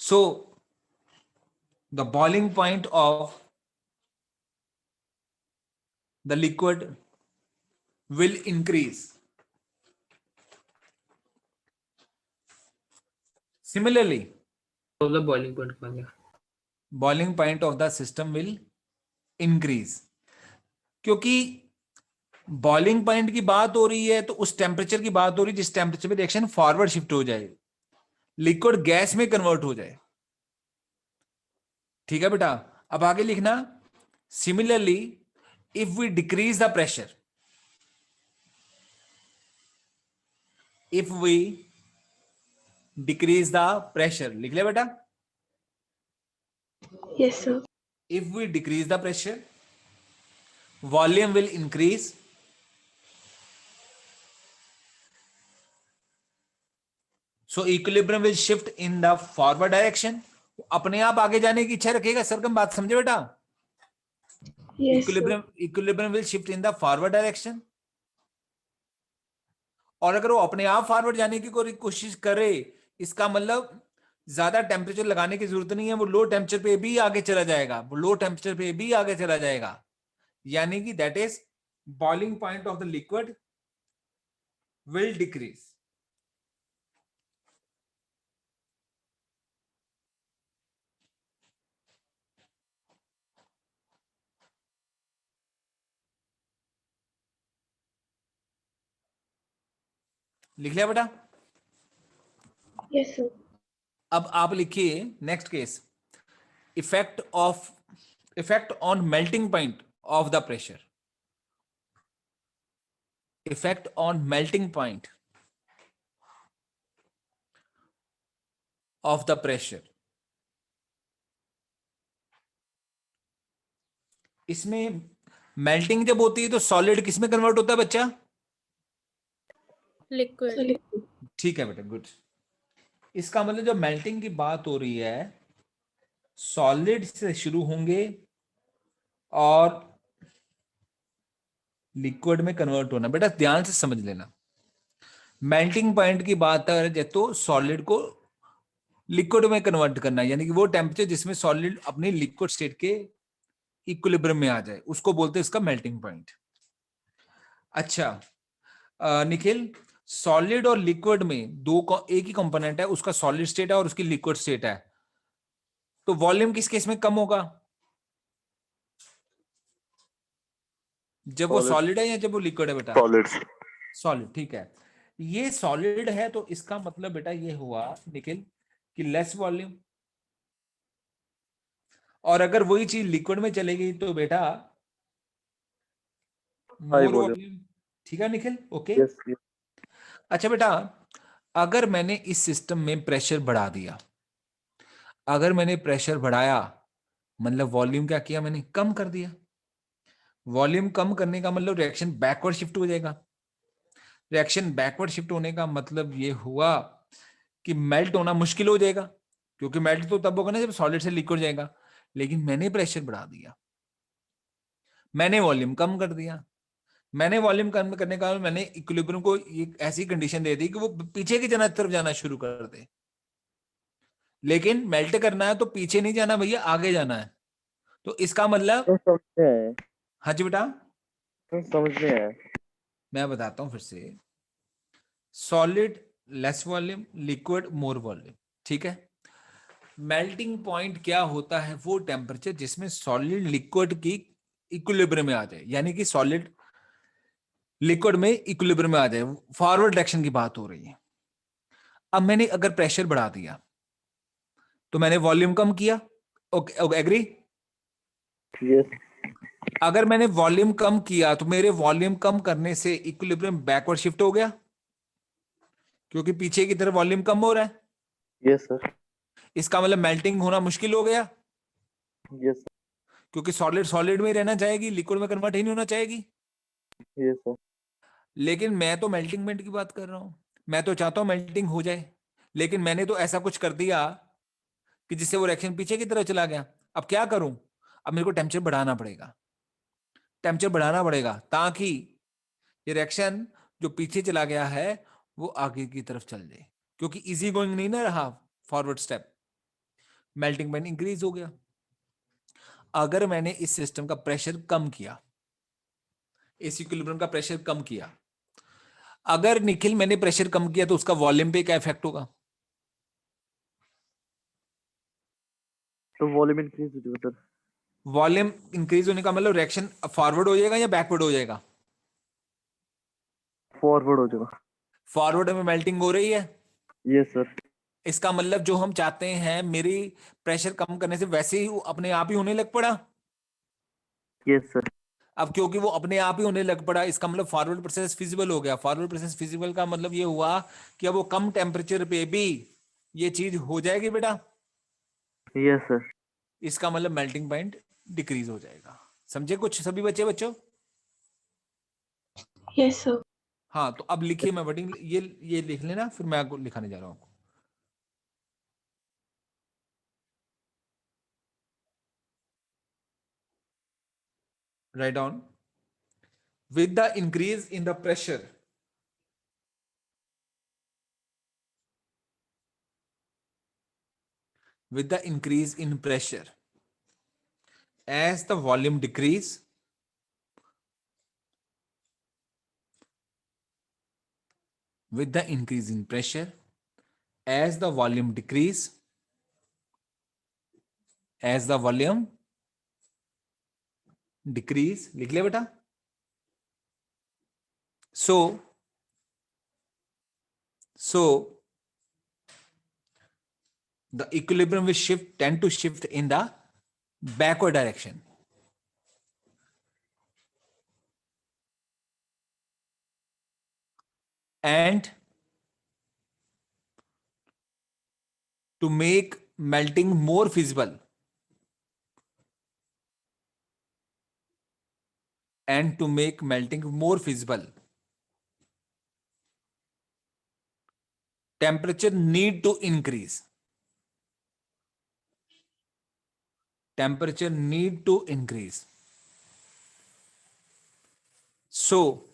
So the boiling point of the liquid will increase. Similarly, the boiling point का क्या? boiling point of the system will increase. क्योंकि बॉइलिंग पॉइंट की बात हो रही है तो उस टेम्परेचर की बात हो रही है जिस टेम्परेचर पे रिएक्शन फॉरवर्ड शिफ्ट हो जाए, लिक्विड गैस में कन्वर्ट हो जाए। ठीक है बेटा? अब आगे लिखना, similarly if we decrease the pressure, if we decrease the pressure, लिख लिया बेटा? Yes, sir. If we decrease the pressure volume will increase, so equilibrium will shift in the forward direction. अपने आप आगे जाने की इच्छा रखेगा। सरगम बात समझे बेटा? Yes, sir. Equilibrium will shift in the forward direction. और अगर वो अपने आप फॉरवर्ड जाने की कोशिश करे, इसका मतलब ज्यादा टेम्परेचर लगाने की जरूरत नहीं है, वो लो टेम्परेचर पे भी आगे चला जाएगा, वो लो टेम्परेचर पे भी आगे चला जाएगा। यानी कि that is boiling point of the liquid will decrease. लिख लिया बेटा? Yes, sir. अब आप लिखिए next case, effect on melting point of the pressure, effect on melting point of the pressure. इसमें मेल्टिंग जब होती है तो सॉलिड किस में कन्वर्ट होता है बच्चा? लिक्विड। So, liquid. ठीक है बेटा, गुड। इसका मतलब जब मेल्टिंग की बात हो रही है, सॉलिड से शुरू होंगे और लिक्विड में कन्वर्ट होना। बेटा ध्यान से समझ लेना, मेल्टिंग पॉइंट की बात है तो सॉलिड को लिक्विड में कन्वर्ट करना, यानी कि वो टेम्परेचर जिसमें सॉलिड अपनी लिक्विड स्टेट के इक्विलिब्रियम में आ जाए, उसको बोलते हैं इसका मेल्टिंग पॉइंट। अच्छा निखिल, सॉलिड और लिक्विड में एक ही कंपोनेंट है, उसका सॉलिड स्टेट है और उसकी लिक्विड स्टेट है, तो वॉल्यूम किस केस में कम होगा? जब वो Solid. सॉलिड है या जब वो लिक्विड है बेटा? सॉलिड। सॉलिड, ठीक है। ये सॉलिड है तो इसका मतलब बेटा ये हुआ निखिल कि लेस वॉल्यूम, और अगर वही चीज लिक्विड में चलेगी तो बेटा मोर volume. वॉल्यूम। ठीक है निखिल? ओके। यस। अच्छा बेटा, अगर मैंने इस सिस्टम में प्रेशर बढ़ा दिया, अगर मैंने प्रेशर बढ़ाया मतलब वॉल्यूम क्या किया मैंने, कम कर दिया। वॉल्यूम कम करने का मतलब रिएक्शन बैकवर्ड शिफ्ट हो जाएगा। रिएक्शन बैकवर्ड शिफ्ट होने का मतलब ये हुआ कि मेल्ट होना मुश्किल हो जाएगा, क्योंकि मेल्ट तो तब होगा ना जब सॉलिड से लिक्विड जाएगा। लेकिन मैंने प्रेशर बढ़ा दिया, मैंने वॉल्यूम कम कर दिया। मैंने वॉल्यूम कम करने का मैंने इक्विलिब्रियम को एक ऐसी कंडीशन दे दी कि वो पीछे की तरफ जाना शुरू कर दे। लेकिन मेल्ट करना है तो पीछे नहीं जाना भैया, आगे जाना है। तो इसका मतलब, तो समझ में आया, हाँ जी बेटा, तो समझ में आया। मैं बताता हूं फिर से। सॉलिड लेस वॉल्यूम, लिक्विड मोर वॉल्यूम, ठीक है। मेल्टिंग पॉइंट क्या होता है, वो टेम्परेचर जिसमें सॉलिड लिक्विड की इक्विलिब्रियम में आ जाए, यानी कि सॉलिड लिक्विड में इक्विलिब्रियम में आ जाए। फॉरवर्ड डायरेक्शन की बात हो रही है। अब मैंने अगर प्रेशर बढ़ा दिया तो मैंने वॉल्यूम कम किया। Okay, agree. यस अगर मैंने वॉल्यूम कम किया तो मेरे वॉल्यूम कम करने से इक्विलिब्रियम बैकवर्ड शिफ्ट हो गया, क्योंकि पीछे की तरफ वॉल्यूम कम हो रहा है। यस सर, इसका मतलब मेल्टिंग होना मुश्किल हो गया, यस क्योंकि सॉलिड सॉलिड में ही रहना चाहेगी, लिक्विड में कन्वर्ट ही नहीं होना चाहेगी। यस सर, लेकिन मैं तो मेल्टिंग पॉइंट की बात कर रहा हूं, मैं तो चाहता हूं मेल्टिंग हो जाए, लेकिन मैंने तो ऐसा कुछ कर दिया कि जिससे वो रिएक्शन पीछे की तरफ चला गया। अब क्या करूं, अब मेरे को टेम्परेचर बढ़ाना पड़ेगा। टेम्परेचर बढ़ाना पड़ेगा ताकि ये रिएक्शन जो पीछे चला गया है वो आगे की तरफ चल जाए, क्योंकि इजी गोइंग नहीं ना रहा forward step, melting point increase हो गया। अगर मैंने इस सिस्टम का प्रेशर कम किया, इस इक्विलिब्रियम का प्रेशर कम किया, अगर निखिल मैंने प्रेशर कम किया तो उसका वॉल्यूम पे क्या इफेक्ट होगा? तो वॉल्यूम इंक्रीज हो जाएगा सर। वॉल्यूम इंक्रीज होने का मतलब रिएक्शन फॉरवर्ड हो जाएगा या बैकवर्ड हो जाएगा? फॉरवर्ड हो जाएगा। फॉरवर्ड में मेल्टिंग हो रही है। Yes sir. इसका मतलब जो हम चाहते हैं मेरी प्रेशर कम करने से वैसे ही वो अपने आप ही होने लग पड़ा। Yes sir. अब क्योंकि वो अपने आप ही होने लग पड़ा, इसका मतलब फॉरवर्ड प्रोसेस फिजिबल हो गया। फॉरवर्ड प्रोसेस फिजिबल का मतलब ये हुआ कि अब वो कम टेम्परेचर पे भी ये चीज हो जाएगी बेटा। Yes sir. इसका मतलब मेल्टिंग पॉइंट डिक्रीज हो जाएगा। समझे कुछ सभी बच्चों? Yes, sir. हाँ, तो अब लिखिए, मैं वर्डिंग ये लिख लेना, फिर मैं आपको लिखाने जा रहा हूँ। Write down, with the increase in the pressure, with the increase in pressure, as the volume decrease, with the increase in pressure, as the volume decrease, as the volume decrease, लिख लिया बेटा। So the equilibrium will tend to shift in the backward direction. And to make melting more feasible, and to make melting more feasible, temperature need to increase. Temperature need to increase. So,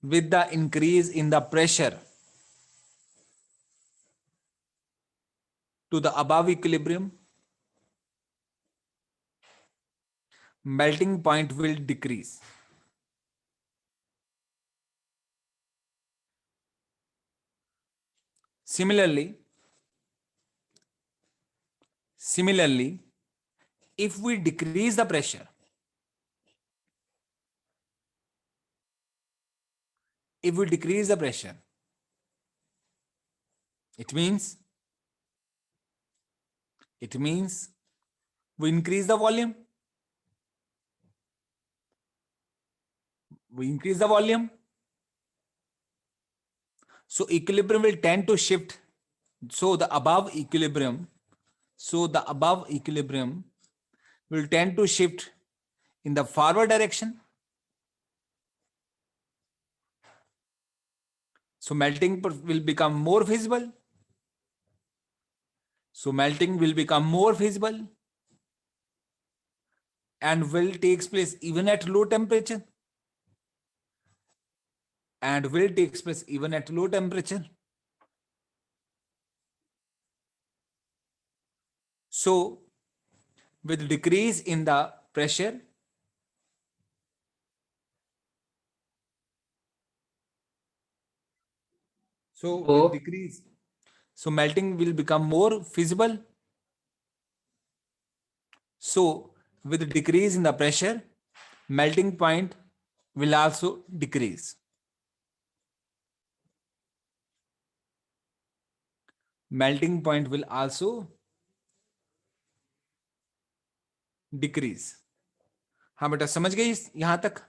with the increase in the pressure to the above equilibrium, melting point will decrease. Similarly, if we decrease the pressure, it means we increase the volume. So equilibrium will tend to shift. So the above equilibrium, So the above equilibrium will tend to shift in the forward direction. So melting will become more visible. So melting will become more visible and will takes place even at low temperature. And will takes place even at low temperature. So with decrease in the pressure, with decrease, so melting will become more visible. So with decrease in the pressure, melting point will also decrease. Melting point will also decrease. हाँ बेटा, समझ गई यहां तक?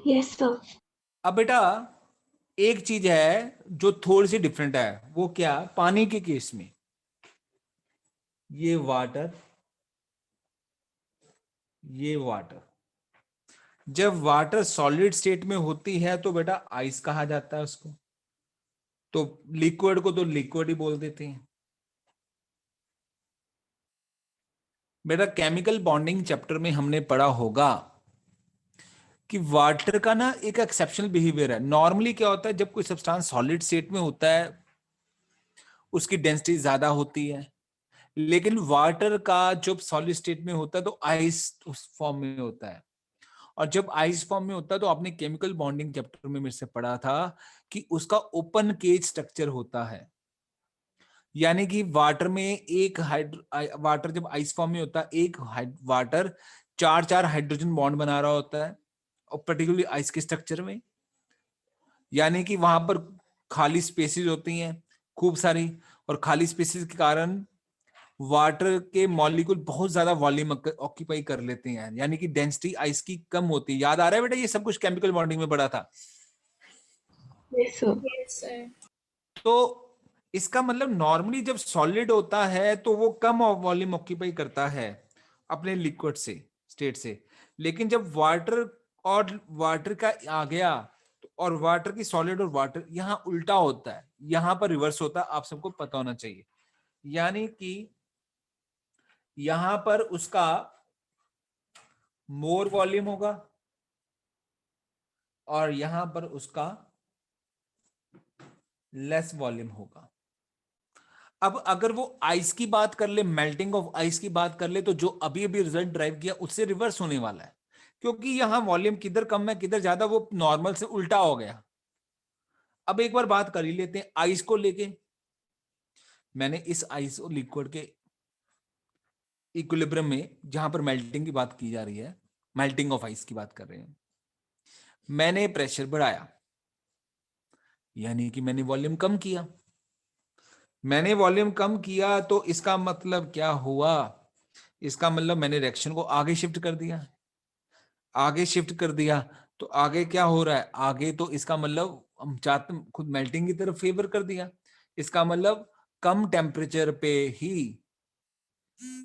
Yes, sir. अब बेटा एक चीज है जो थोड़ी सी डिफरेंट है, वो क्या? पानी के केस में ये वाटर, ये वाटर, जब वाटर सॉलिड स्टेट में होती है तो बेटा आइस कहा जाता है उसको। तो लिक्विड को तो लिक्विड ही बोल देते हैं बेटा। केमिकल बॉन्डिंग चैप्टर में हमने पढ़ा होगा कि वाटर का ना एक एक्सेप्शनल बिहेवियर है। नॉर्मली क्या होता है, जब कोई सब्सटेंस सॉलिड स्टेट में होता है उसकी डेंसिटी ज्यादा होती है, लेकिन वाटर का जब सॉलिड स्टेट में होता है तो आइस उस फॉर्म में होता है। और जब आइस फॉर्म में होता है तो आपने केमिकल बॉन्डिंग चैप्टर में मेरे से पढ़ा था कि उसका ओपन केज स्ट्रक्चर होता है। यानी कि वाटर में एक वाटर जब आइस फॉर्म में होता है, एक वाटर 4 हाइड्रोजन बॉन्ड बना रहा होता है, और पर्टिकुलरली आइस के स्ट्रक्चर में। यानी कि वहां पर खाली स्पेसेस होती हैं खूब सारी, और खाली स्पेसेस के कारण वाटर के मॉलिक्यूल बहुत ज्यादा वॉल्यूम ऑक्यूपाई कर लेते हैं, यानी कि डेंसिटी आइस की कम होती है। याद आ रहा है बेटा? ये सब कुछ केमिकल बॉन्डिंग में पढ़ा था। Yes, sir. Yes, sir. तो इसका मतलब नॉर्मली जब सॉलिड होता है तो वो कम वॉल्यूम ऑक्यूपाई करता है अपने लिक्विड से स्टेट से, लेकिन जब वाटर का आ गया और वाटर की सॉलिड और वाटर, यहां उल्टा होता है, यहां पर रिवर्स होता है। आप सबको पता होना चाहिए। यानी कि यहां पर उसका मोर वॉल्यूम होगा और यहां पर उसका लेस वॉल्यूम होगा। अब अगर वो आइस की बात कर ले, मेल्टिंग ऑफ आइस की बात कर ले, तो जो अभी अभी रिजल्ट ड्राइव किया उससे रिवर्स होने वाला है, क्योंकि यहां वॉल्यूम किधर कम है किधर ज्यादा, वो नॉर्मल से उल्टा हो गया। अब एक बार बात कर ही लेते हैं आइस को लेके। मैंने इस आइस और लिक्विड के इक्विलिब्रियम में, जहां पर मेल्टिंग की बात की जा रही है, मेल्टिंग ऑफ आइस की बात कर रहे हैं, मैंने प्रेशर बढ़ाया, यानी कि मैंने वॉल्यूम कम किया। मैंने वॉल्यूम कम किया तो इसका मतलब क्या हुआ? इसका मतलब मैंने रिएक्शन को आगे शिफ्ट कर दिया। आगे शिफ्ट कर दिया तो आगे क्या हो रहा है? आगे तो इसका मतलब हम चाहते खुद मेल्टिंग की तरफ फेवर कर दिया। इसका मतलब कम टेम्परेचर पे ही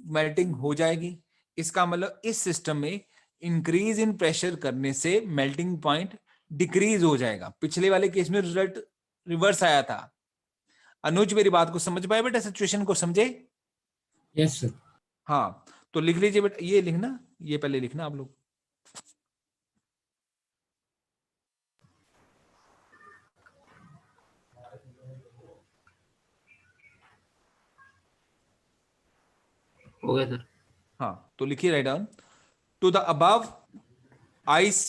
मेल्टिंग हो जाएगी। इसका मतलब इस सिस्टम में इंक्रीज इन प्रेशर करने से मेल्टिंग पॉइंट डिक्रीज हो जाएगा। पिछले वाले केस में रिजल्ट रिवर्स आया था। अनुज मेरी बात को समझ पाए बेटा? सिचुएशन को समझे? Yes sir. हाँ, तो लिख लीजिए बेटा, ये लिखना, ये पहले लिखना आप लोग। हो गया सर। हाँ, तो लिखिए write down to the above ice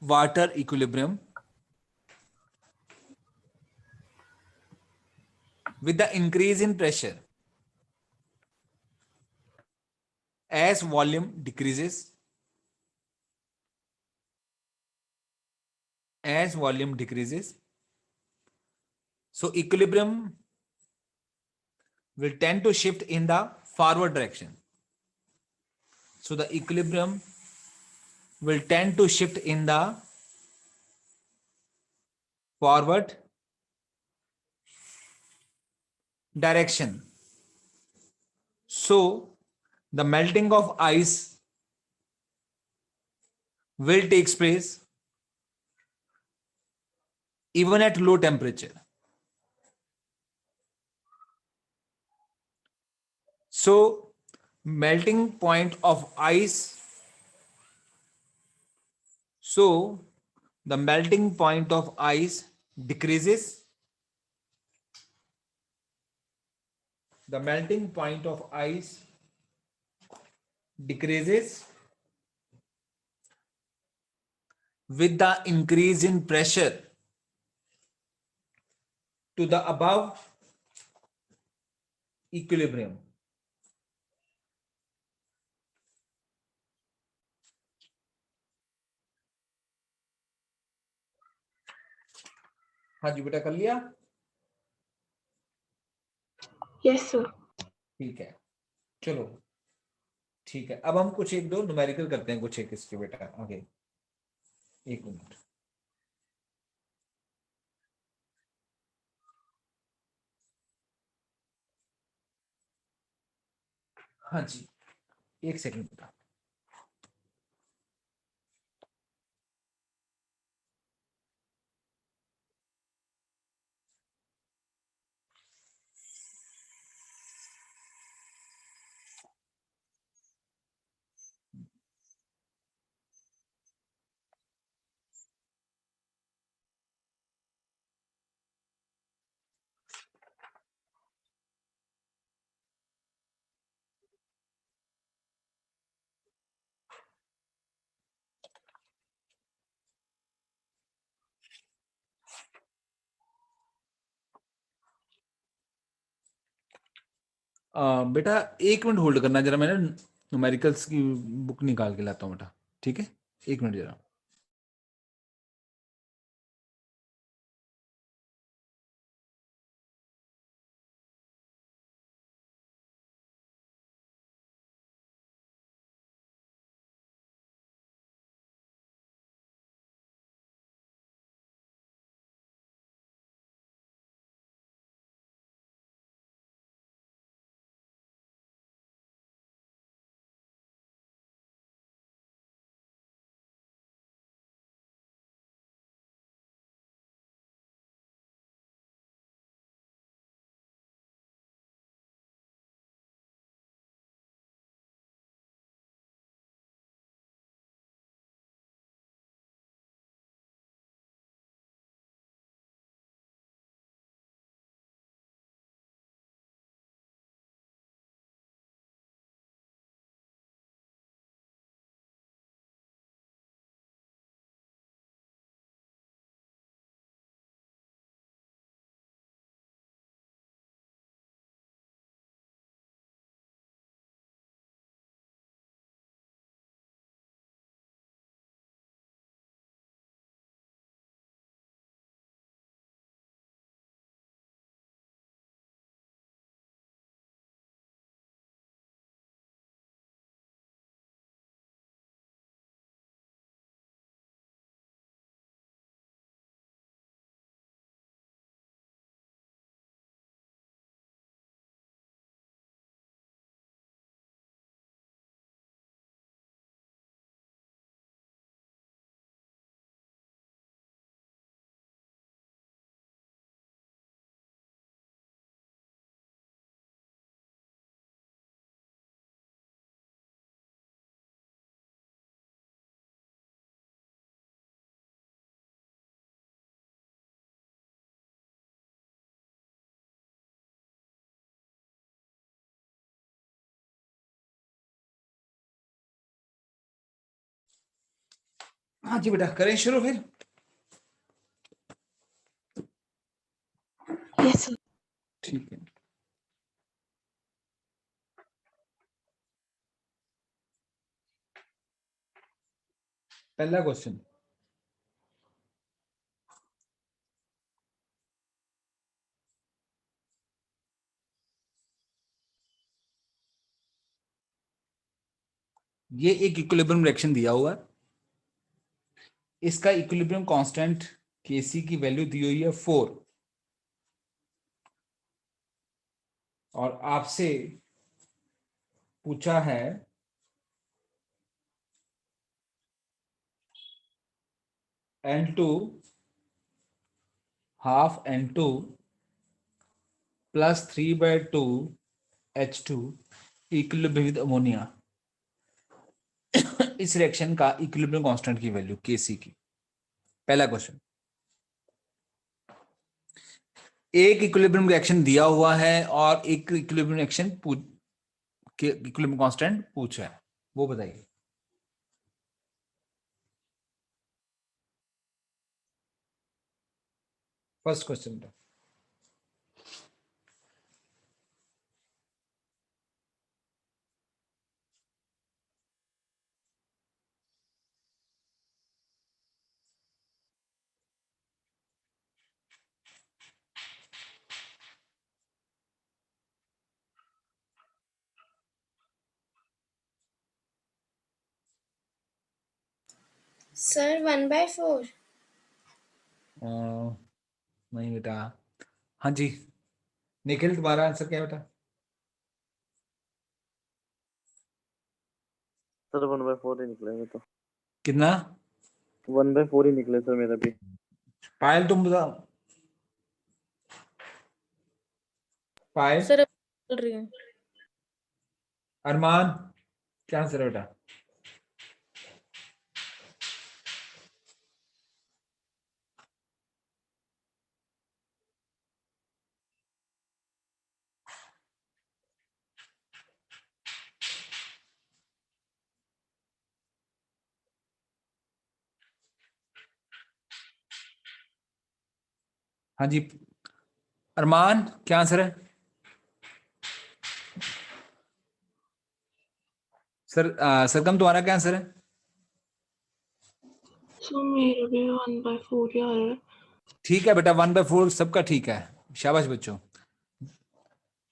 water equilibrium with the increase in pressure as volume decreases, so equilibrium will tend to shift in the forward direction. So the equilibrium will tend to shift in the forward direction. So the melting of ice will takes place even at low temperature. So melting point of ice, so the melting point of ice decreases, the melting point of ice decreases with the increase in pressure to the above equilibrium. हाँ जी बेटा, कर लिया? Yes, sir. ठीक है, चलो ठीक है। अब हम कुछ एक दो न्यूमेरिकल करते हैं, कुछ एक इसके बेटा आगे। एक मिनट। हाँ जी, एक सेकंड बेटा। बेटा एक मिनट होल्ड करना जरा, मैंने न्यूमेरिकल्स की बुक निकाल के लाता हूँ बेटा, ठीक है? एक मिनट जरा। हाँ जी बेटा, करें शुरू फिर? Yes, sir. ठीक है। पहला क्वेश्चन, ये एक इक्विलिब्रियम रिएक्शन दिया हुआ है, इसका इक्विलिब्रियम कांस्टेंट Kc की वैल्यू दी हुई है 4, और आपसे पूछा है N2 half N2 plus 3/2 H2 equilibrium with ammonia. इस रिएक्शन का इक्विलिब्रियम कांस्टेंट की वैल्यू Kc की। पहला क्वेश्चन, एक इक्विलिब्रियम रिएक्शन दिया हुआ है और एक इक्विलिब्रियम रिएक्शन इक्विलिब्रियम कांस्टेंट पूछा है, वो बताइए। फर्स्ट क्वेश्चन पे सर 1/4। नहीं बेटा। हाँ जी निखिल, तुम्हारा आंसर क्या है बेटा? सर 1/4 ही निकलेगा तो। कितना? 1/4 ही निकले सर मेरा भी। पायल तुम बताओ। पायल, सर अब बोल रही हूँ। अरमान, क्या आंसर है बेटा? हाँ जी अरमान, क्या आंसर है? सरगम, तुम्हारा क्या आंसर है? सर मेरा भी 1/4 ही आ रहा है। ठीक है बेटा, 1/4 सबका ठीक है, शाबाश बच्चों।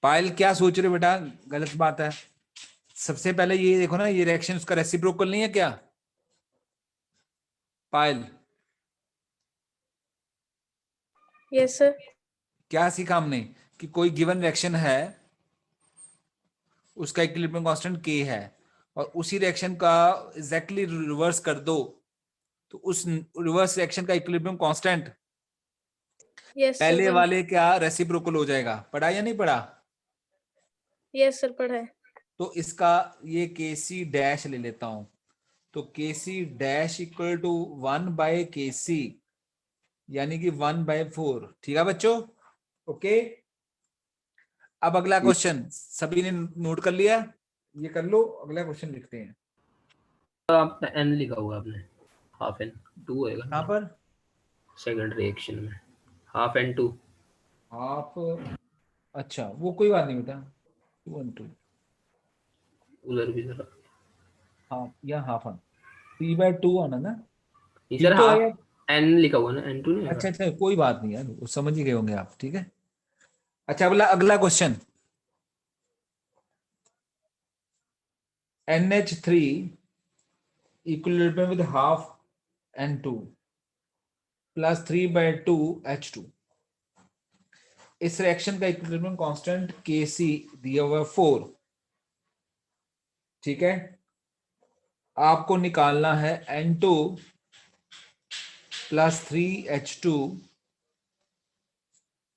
पायल क्या सोच रहे हो बेटा? गलत बात है। सबसे पहले ये देखो ना, ये रिएक्शन उसका रेसिप्रोकल नहीं है क्या? पायल, यस सर। क्या सीखा हमने कि कोई गिवन रिएक्शन है, उसका इक्विलिब्रियम कांस्टेंट K है, और उसी रिएक्शन का एग्जैक्टली रिवर्स कर दो तो उस रिवर्स रिएक्शन का इक्विलिब्रियम कांस्टेंट यस सर पहले वाले क्या रेसिप्रोकल हो जाएगा। पढ़ा या नहीं पढ़ा? यस सर पढ़ा है। तो इसका ये Kc डैश ले लेता हूं, तो Kc dash equal to 1/Kc, यानी कि 1/4। ठीक है बच्चों, ओके। अब अगला क्वेश्चन सभी ने नोट कर लिया? ये कर लो, अगला क्वेश्चन लिखते हैं। तो आपने एन लिखा हुआ आपने, हाफ एन 2 होएगा कहां पर? सेकंड रिएक्शन में, हाफ एन 2। हाफ, अच्छा वो कोई बात नहीं बेटा, 2 1 2, उधर भी जरा, हाफ या हाफ ऑन 3/2 आना ना, नहीं सर ठीक तो है हाफ यार। एन लिखा हुआ ना, एन 2 नहीं अच्छा होगा। अच्छा कोई बात नहीं यार, वो समझ ही गए होंगे आप, ठीक है। अच्छा अगला अगला question, NH3 equilibrium with half N2 plus 3/2 H2। इस रिएक्शन का इक्विलिब्रियम कांस्टेंट Kc दिया हुआ है 4। ठीक है, आपको निकालना है N2 plus 3H2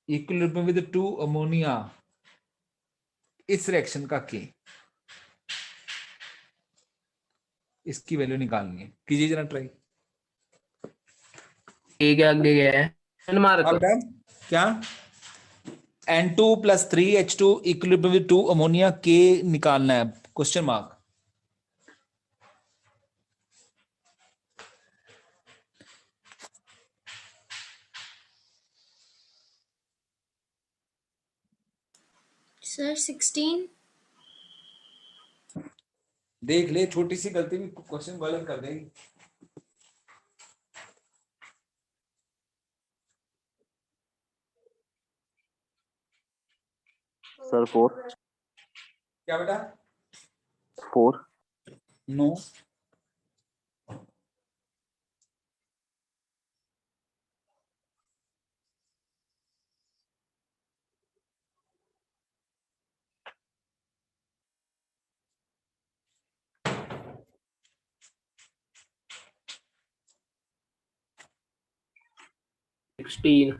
equilibrium with 2 ammonia, इस रिएक्शन का K, इसकी वैल्यू निकालनी है। कीजिए जरा ट्राई। ए के आगे गया है एन मार्क। अब क्या? N2 plus 3H2 equilibrium with 2 ammonia K निकालना है, क्वेश्चन मार्क। सर 16। देख ले, छोटी सी गलती भी क्वेश्चन गलत कर देगी। सर 4। क्या बेटा? 4। नो, 16।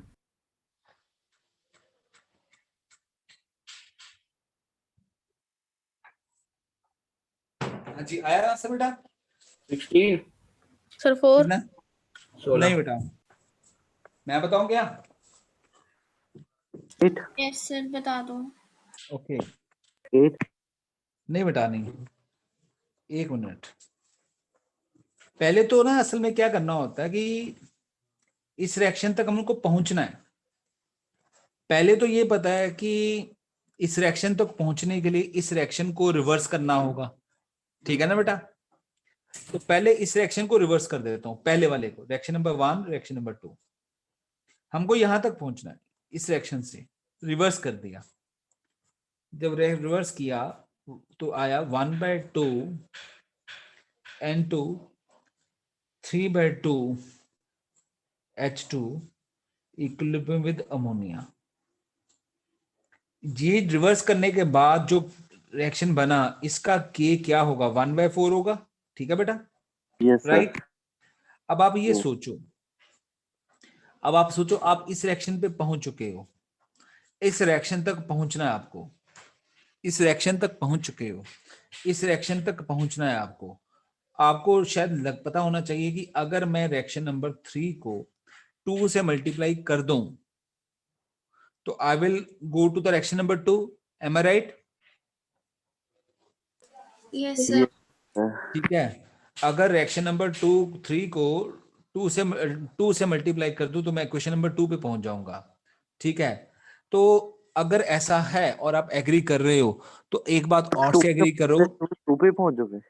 हाँ जी, आया आंसर बेटा? 16। सर 4। कितना? 16। नहीं बेटा, मैं बताऊं क्या? 8 यस सर बता दो। ओके 8 नहीं बेटा, नहीं, एक मिनट। पहले तो ना असल में क्या करना होता है कि इस रिएक्शन तक हमको पहुंचना है। पहले तो ये पता है कि इस रिएक्शन तक पहुंचने के लिए इस रिएक्शन को रिवर्स करना होगा, ठीक है ना बेटा? तो पहले इस रिएक्शन को रिवर्स कर देता हूं, पहले वाले को, रिएक्शन नंबर 1, रिएक्शन नंबर 2। हमको यहां तक पहुंचना है, इस रिएक्शन से रिवर्स कर दिया। जब रिवर्स किया तो आया 1/2 N2 3/2 H2 equilibrium with ammonia. ये रिवर्स करने के बाद जो रिएक्शन बना, इसका के क्या होगा? 1/4 होगा, ठीक है बेटा? Yes sir right. अब आप ये Yes. सोचो, अब आप सोचो, आप इस रिएक्शन पे पहुंच चुके हो, इस रिएक्शन तक पहुंचना है आपको, इस रिएक्शन तक पहुंच चुके हो, इस रिएक्शन तक पहुंचना है आपको। आपको शायद पता होना चाहिए कि अगर मैं रिएक्शन नंबर 3 को 2 से मल्टीप्लाई कर दूं तो I will go to the reaction number 2। Am I right? Yes Yes. Sir. ठीक है। अगर रिएक्शन नंबर 3 को 2 से मल्टीप्लाई कर दूं तो मैं क्वेश्चन नंबर 2 पे पहुंच जाऊंगा, ठीक है? तो अगर ऐसा है और आप एग्री कर रहे हो तो एक बात और से एग्री करो। 2 पे पहुंच जाओगे।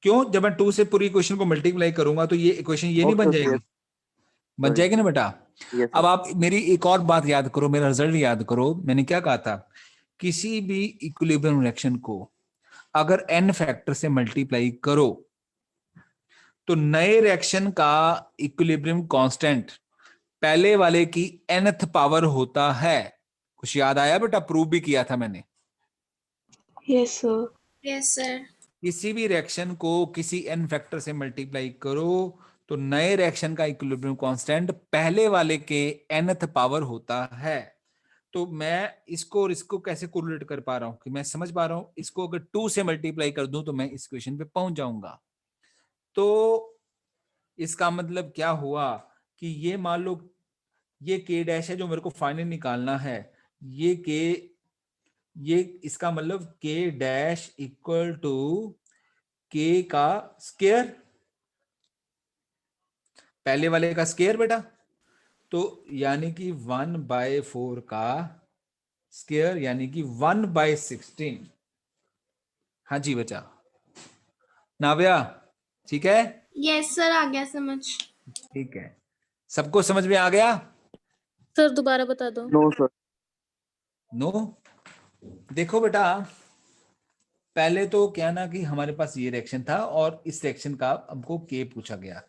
क्यों? जब मैं 2 से पूरी इक्वेशन को मल्टीप्लाई करूंगा तो ये इक्वेशन ये नहीं बन Okay, okay, जाएगी? बन Sorry. जाएगी ना बेटा? Yes, अब sir. आप मेरी एक और बात याद करो, मेरा रिजल्ट याद करो। मैंने क्या कहा था? किसी भी इक्विलिब्रियम रिएक्शन को अगर n फैक्टर से मल्टीप्लाई करो तो नए रिएक्शन का इक्विलिब्रियम कांस्टेंट पहले वाले की nth पावर होता है। कुछ याद आया बेटा? प्रूव भी किया था मैंने। Yes, sir. Yes sir. किसी भी रिएक्शन को किसी n फैक्टर से मल्टीप्लाई करो तो नए रिएक्शन का इक्विलिब्रियम कांस्टेंट पहले वाले के nth पावर होता है। तो मैं इसको और इसको कैसे कोरिलेट कर पा रहा हूं कि मैं समझ पा रहा हूं, इसको अगर 2 से मल्टीप्लाई कर दूं तो मैं इस इक्वेशन पे पहुंच जाऊंगा। तो इसका मतलब क्या हुआ कि ये मान लो ये के डैश है जो मेरे को फाइनल निकालना है, ये के, ये इसका मतलब के डैश इक्वल टू के का स्केयर, पहले वाले का स्केयर बेटा। तो यानी कि 1/4 का स्केयर यानी कि 1/16। हाँ जी बच्चा, नाव्या, ठीक है? यस सर आ गया समझ। ठीक है, सबको समझ में आ गया? सर दोबारा बता दो। No, sir. नो? देखो बेटा, पहले तो क्या ना कि हमारे पास ये रिएक्शन था और इस रिएक्शन का हमको के पूछा गया।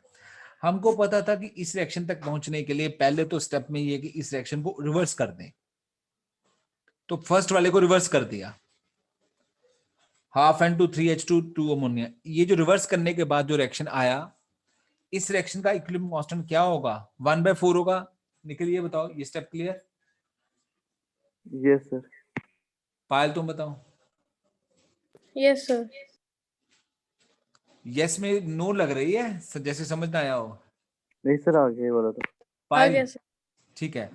हमको पता था कि इस रिएक्शन तक पहुंचने के लिए पहले तो स्टेप में ये कि इस रिएक्शन को रिवर्स कर दें। तो फर्स्ट वाले को रिवर्स कर दिया, 1/2 N2 3H2 2 अमोनिया। ये जो रिवर्स करने के बाद जो रिएक्शन आया, इस रिएक्शन का इक्विलिब्रियम कांस्टेंट क्या होगा? 1/4 होगा। निखिल ये बताओ, ये स्टेप क्लियर? Yes, sir. पायल तुम बताओ। Yes sir. यस में नो लग रही है, जैसे समझ ना आया हो। नहीं सर आगे बोला था। आ पायल, गया सर। ठीक है।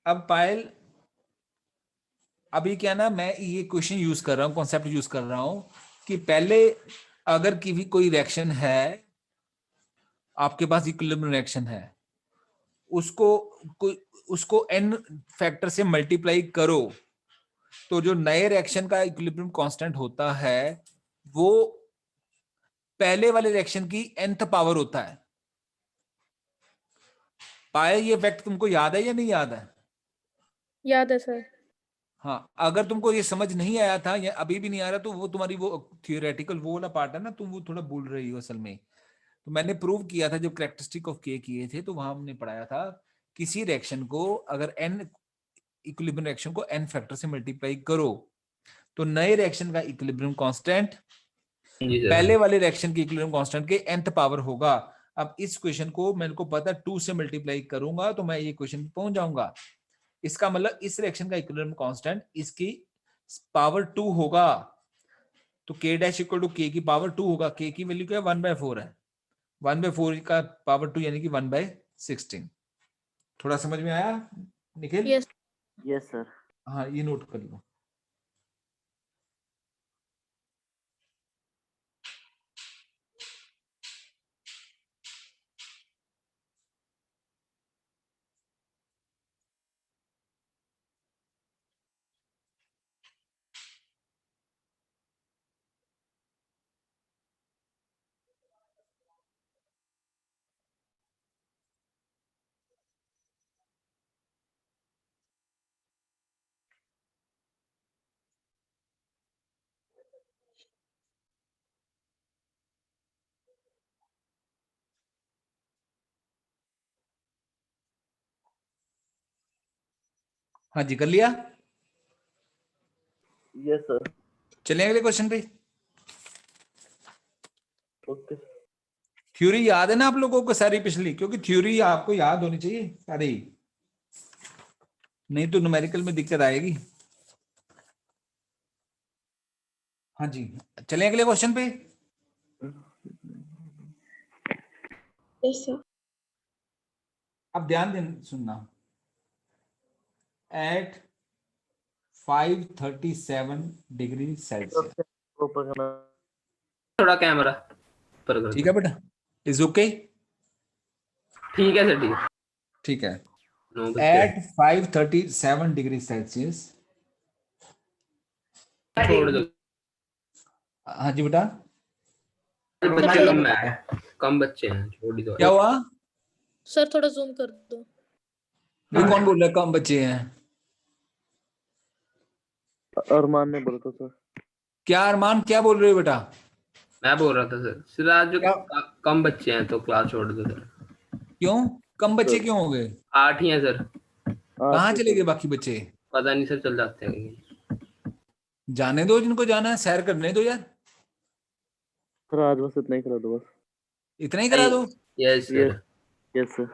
अब पायल, अभी क्या ना मैं ये क्वेश्चन यूज कर रहा हूँ, कॉन्सेप्ट यूज कर रहा हूँ कि पहले अगर की भी कोई रिएक्शन है, आपके पास इक्विलिब्रियम रिएक्शन है, उसको n फैक्टर से मल्टीप्लाई करो तो जो नए रिएक्शन का इक्विलिब्रियम कांस्टेंट होता है वो पहले वाले रिएक्शन की nth पावर होता है। पाया ये फैक्ट तुमको याद है या नहीं याद है? याद है सर। हाँ, अगर तुमको ये समझ नहीं आया था या अभी भी नहीं आ रहा तो वो तुम्हारी वो थियोरेटिकल वो वाला पार्ट है ना, तुम वो थोड़ा भूल रही हो असल में। तो मैंने प्रूव किया था जब कैरेक्टरिस्टिक ऑफ के किए थे तो वहां हमने पढ़ाया था किसी रिएक्शन को अगर n इक्विलिब्रियम रिएक्शन को n फैक्टर से मल्टीप्लाई करो तो नए रिएक्शन का इक्विलिब्रियम कांस्टेंट जी सर। पहले वाले रिएक्शन के इक्विलिब्रियम कांस्टेंट के nth पावर होगा। अब इस क्वेश्चन को मेरे को पता 2 से मल्टीप्लाई करूंगा तो मैं ये क्वेश्चन पहुंच जाऊंगा। इसका मतलब इस रिएक्शन का इक्विलिब्रियम कांस्टेंट इसकी पावर 2 होगा, तो k dash equal to k की पावर 2 होगा। k की वैल्यू क्या है 1/4 है, 1/4 का पावर 2 यानी कि 1/16। थोड़ा समझ में आया निखिल? Yes yes sir. हाँ ये नोट कर लो। हाँ जी कर लिया। Yes sir. चलें अगले क्वेश्चन पे। ओके। थ्योरी याद है ना आप लोगों को सारी पिछली, क्योंकि थ्योरी आपको याद होनी चाहिए सारी, नहीं तो न्यूमेरिकल में दिक्कत आएगी। हाँ जी चलें अगले क्वेश्चन पे। Yes, sir. अब ध्यान दें सुनना। एट 537 डिग्री सेल्सियस, ऊपर करना। थोड़ा कैमरा ऊपर कर ठीक दो। है बेटा? Is okay? ठीक है सर, ठीक है। ठीक है। 9 बज गए। एट 537 डिग्री सेल्सियस, छोड़ दो, हाँ जी बेटा बच्चे कम है, कम बच्चे हैं, छोड़ ही दो। क्या हुआ? सर थोड़ा जूम कर दो। ये कौन बोल रहा है कम बच्चे हैं? अरमान ने बोला था सर। क्या अरमान क्या बोल रहे हो बेटा? मैं बोल रहा था सर, सिराज जो क्या? कम बच्चे हैं तो क्लास छोड़ दो सर। क्यों कम बच्चे क्यों हो गए? 8 ही हैं सर। कहाँ चले गए बाकी बच्चे? पता नहीं सर, चल जाते हैं कहीं। जाने दो, जिनको जाना है सैर करने दो यार। सर आज बस इतना ही करा दो बस। इतना ही करा दो। Yes sir, yes sir.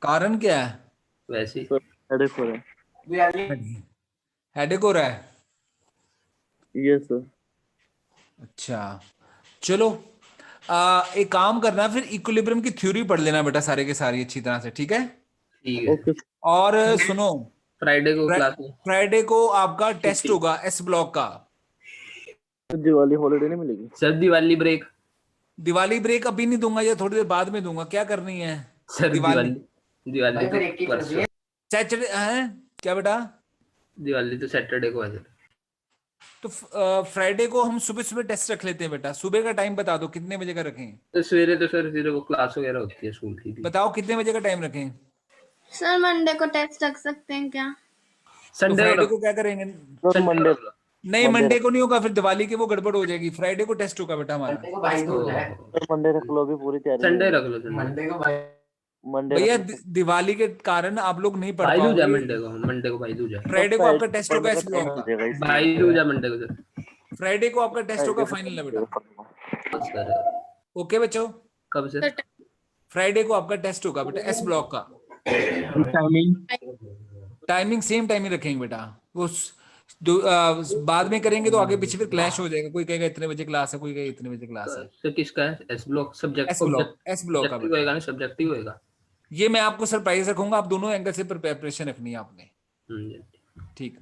कारण क्या है? वैसे ही। सर हेडेक हो रहा है। हेडेक हो रहा है? Yes sir. अच्छा चलो एक काम करना, फिर इक्विलिब्रियम की थ्योरी पढ़ लेना बेटा सारे के सारी अच्छी तरह से, ठीक है? ठीक है। ओके। और सुनो, फ्राइडे को क्लास में फ्राइडे को आपका टेस्ट होगा एस ब्लॉक का। दिवाली हॉलीडे नहीं मिलेगी? Sir Diwali break. Diwali break अभी नहीं दूंगा, या थोड़ी देर बाद में दूंगा। क्या करनी है? सर दिवाली दिवाली तो परसों। सैटरडे है क्या बेटा? दिवाली तो सैटरडे को है सर। तो फ्राइडे को हम सुबह सुबह टेस्ट रख लेते हैं बेटा। सुबह का टाइम बता दो कितने बजे का रखें? तो सवेरे तो सर फिर वो क्लास वगैरह होती है स्कूल की भी। बताओ कितने बजे का टाइम रखें? सर मंडे को टेस्ट रख सकते हैं क्या? तो संडे फ्राइडे को को क्या करेंगे? Sir Monday. नहीं Monday मंडे को नहीं होगा, फिर दिवाली की वो गड़बड़ हो जाएगी। फ्राइडे को टेस्ट होगा बेटा हमारा। सर मंडे रख लो, अभी पूरी तैयारी संडे है। रख लो सर। मंडे भैया रख लो। दिवाली के कारण आप लोग नहीं पढ़ भाई दूज है पाओगे। मंडे को भाई दूज है। फ्राइडे को आपका टेस्ट होगा एस ब्लॉक का। भाई दूज है मंडे को सर। फ्राइडे को आपका टेस्ट होगा फाइनल है बेटा। सर ओके बच्चों, कब सर? सर फ्राइडे को आपका टेस्ट होगा बेटा एस ब्लॉक का। टाइमिंग सेम टाइमिंग रखेंगे बेटा। वो बाद में करेंगे तो आगे पीछे फिर क्लैश हो जाएगा। कोई कहेगा इतने बजे क्लास है, कोई कहेगा इतने बजे क्लास है। सर किसका है? S block subject S block का बेटा। होएगा ना, सब्जेक्टिव होएगा। ये मैं आपको सरप्राइज रखूंगा। आप दोनों एंगल से प्रिपरेशन रखनी है आपने, हम्म। ठीक?